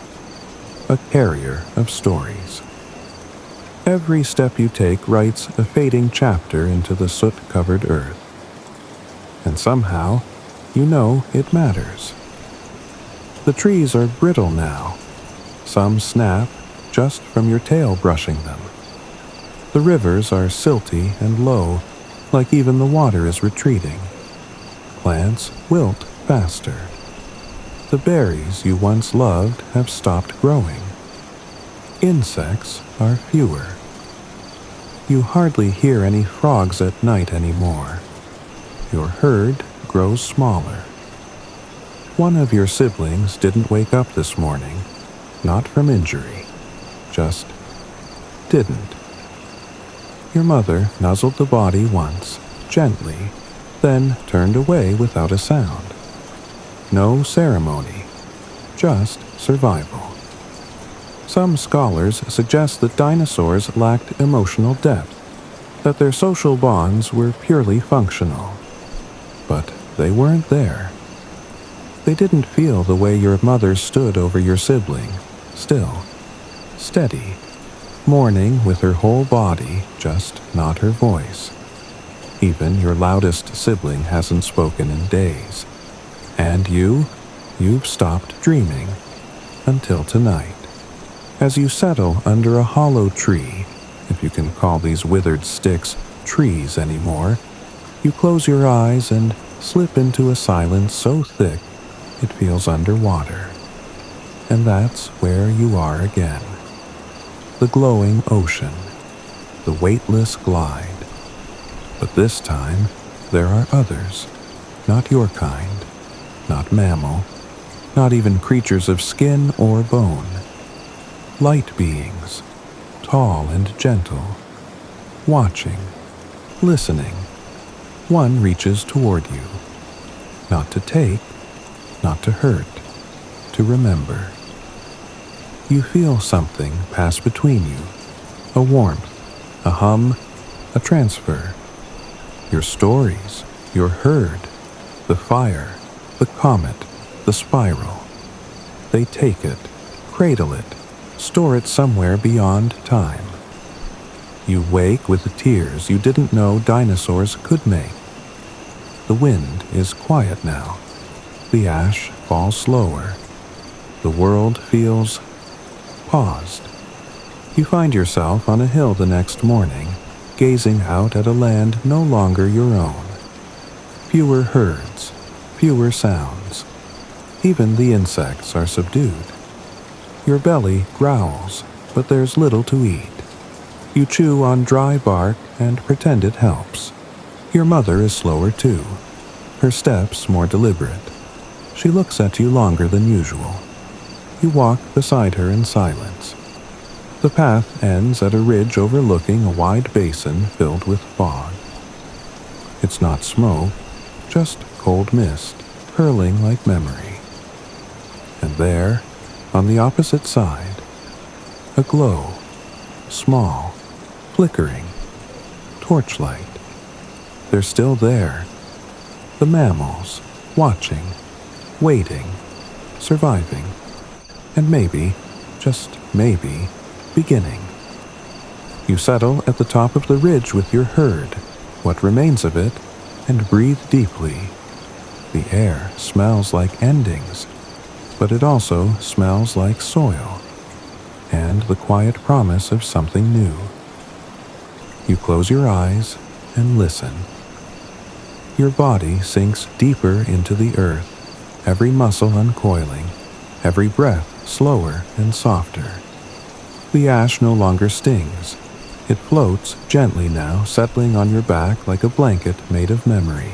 a carrier of stories. Every step you take writes a fading chapter into the soot-covered earth. And somehow, you know it matters. The trees are brittle now. Some snap just from your tail brushing them. The rivers are silty and low, like even the water is retreating. Plants wilt faster. The berries you once loved have stopped growing. Insects are fewer. You hardly hear any frogs at night anymore. Your herd grows smaller. One of your siblings didn't wake up this morning, not from injury, just didn't. Your mother nuzzled the body once, gently, then turned away without a sound. No ceremony, just survival. Some scholars suggest that dinosaurs lacked emotional depth, that their social bonds were purely functional. But they weren't there. They didn't feel the way your mother stood over your sibling, still, steady, mourning with her whole body, just not her voice. Even your loudest sibling hasn't spoken in days. And you've stopped dreaming, until tonight. As you settle under a hollow tree, if you can call these withered sticks trees anymore, you close your eyes and slip into a silence so thick it feels underwater. And that's where you are again. The glowing ocean, the weightless glide. But this time, there are others, not your kind, not mammal, not even creatures of skin or bone. Light beings, tall and gentle, watching, listening. One reaches toward you, not to take, not to hurt, to remember. You feel something pass between you, a warmth, a hum, a transfer. Your stories, your herd, the fire, the comet, the spiral. They take it, cradle it, store it somewhere beyond time. You wake with the tears you didn't know dinosaurs could make. The wind is quiet now. The ash falls slower. The world feels paused. You find yourself on a hill the next morning, gazing out at a land no longer your own. Fewer herds, fewer sounds. Even the insects are subdued. Your belly growls, but there's little to eat. You chew on dry bark and pretend it helps. Your mother is slower too, her steps more deliberate. She looks at you longer than usual. You walk beside her in silence. The path ends at a ridge overlooking a wide basin filled with fog. It's not smoke, just cold mist, hurling like memory. And there, on the opposite side, a glow, small, flickering, torchlight. They're still there. The mammals, watching, waiting, surviving, and maybe, just maybe, beginning. You settle at the top of the ridge with your herd, what remains of it, and breathe deeply. The air smells like endings, but it also smells like soil, and the quiet promise of something new. You close your eyes and listen. Your body sinks deeper into the earth, every muscle uncoiling, every breath slower and softer. The ash no longer stings. It floats gently now, settling on your back like a blanket made of memory.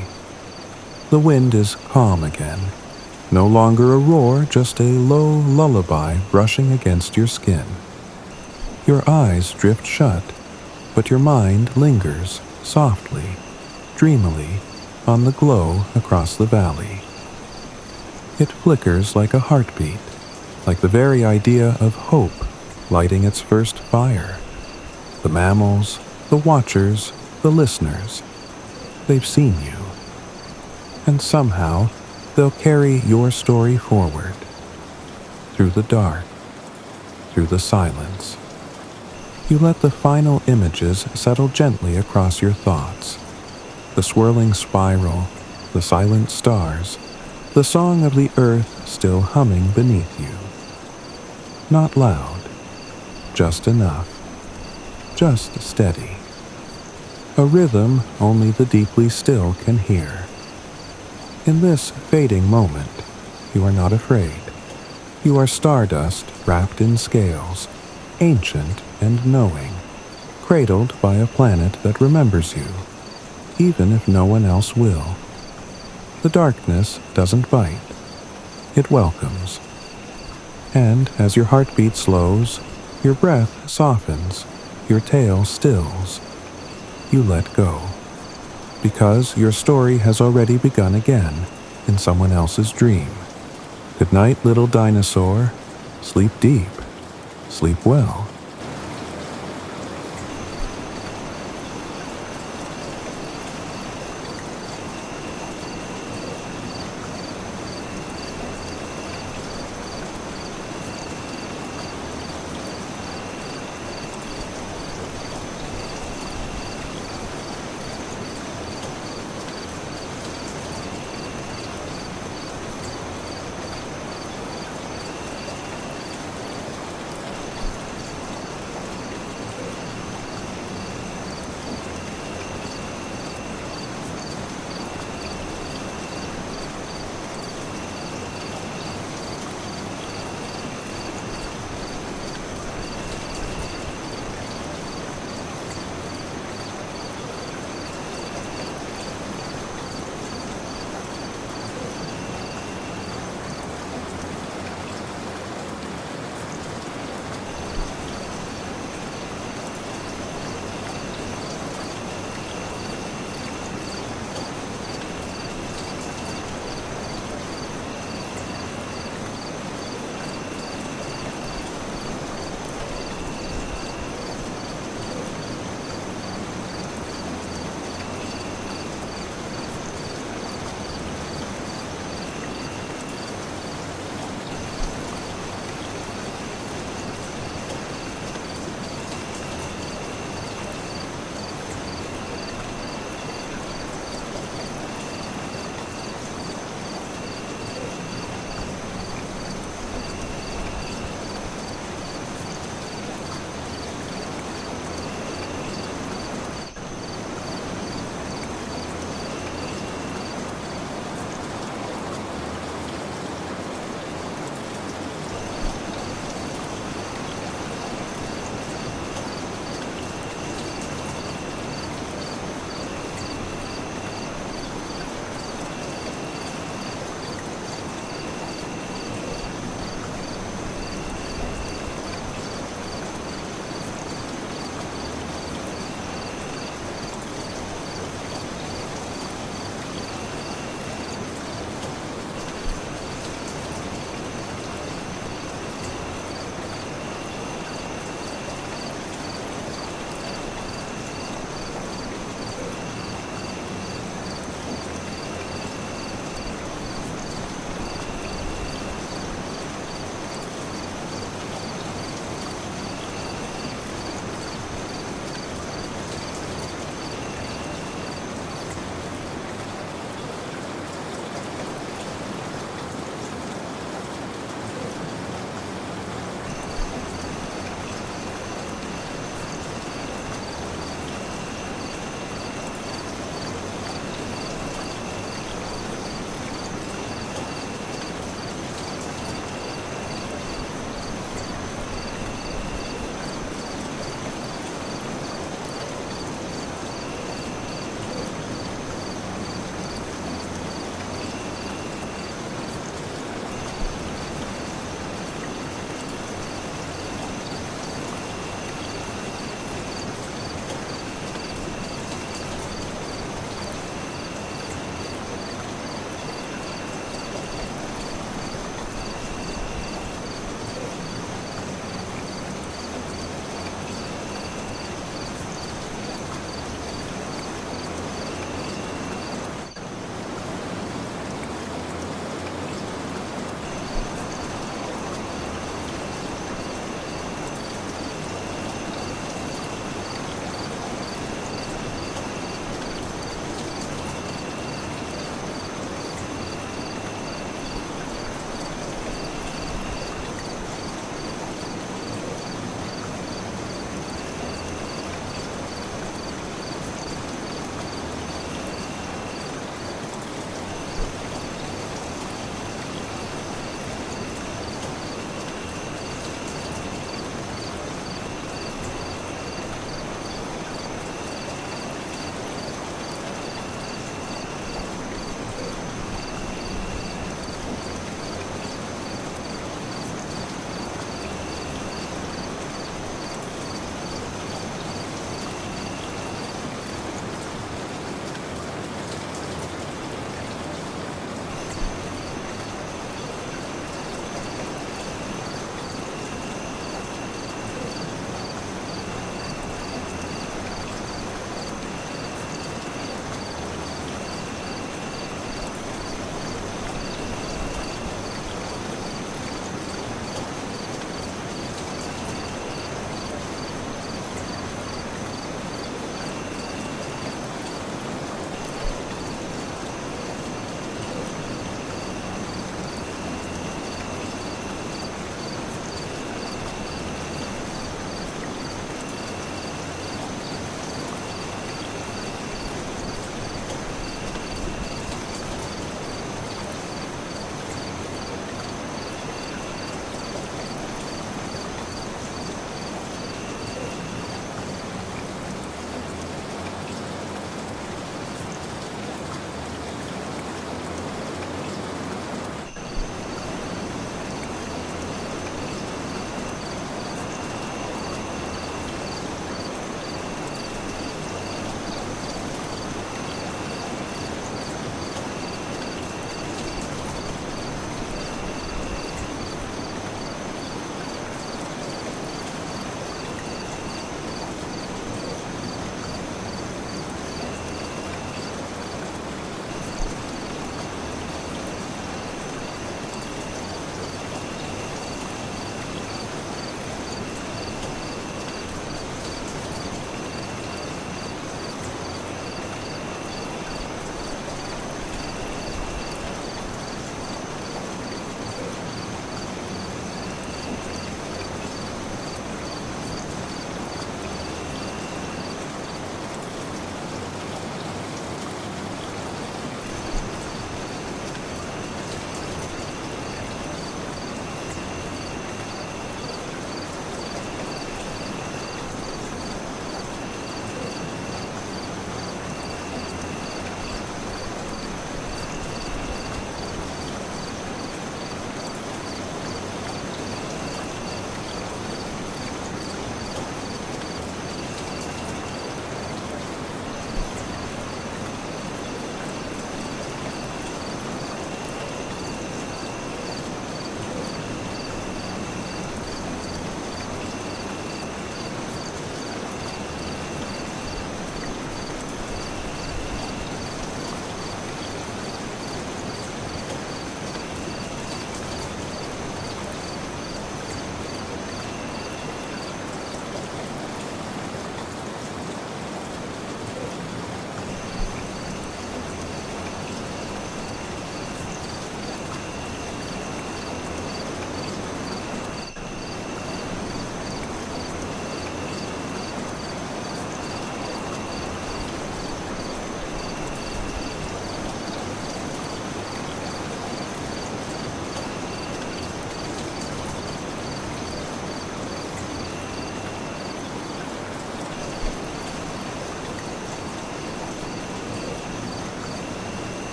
The wind is calm again. No longer a roar, just a low lullaby brushing against your skin. Your eyes drift shut, but your mind lingers, softly, dreamily, on the glow across the valley. It flickers like a heartbeat, like the very idea of hope lighting its first fire. The mammals, the watchers, the listeners, they've seen you. And somehow, they'll carry your story forward. Through the dark, through the silence. You let the final images settle gently across your thoughts. The swirling spiral, the silent stars, the song of the earth still humming beneath you. Not loud, just enough, just steady. A rhythm only the deeply still can hear. In this fading moment, you are not afraid. You are stardust wrapped in scales, ancient and knowing, cradled by a planet that remembers you, even if no one else will. The darkness doesn't bite. It welcomes. And as your heartbeat slows, your breath softens, your tail stills, you let go. Because your story has already begun again in someone else's dream. Good night, little dinosaur. Sleep deep. Sleep well.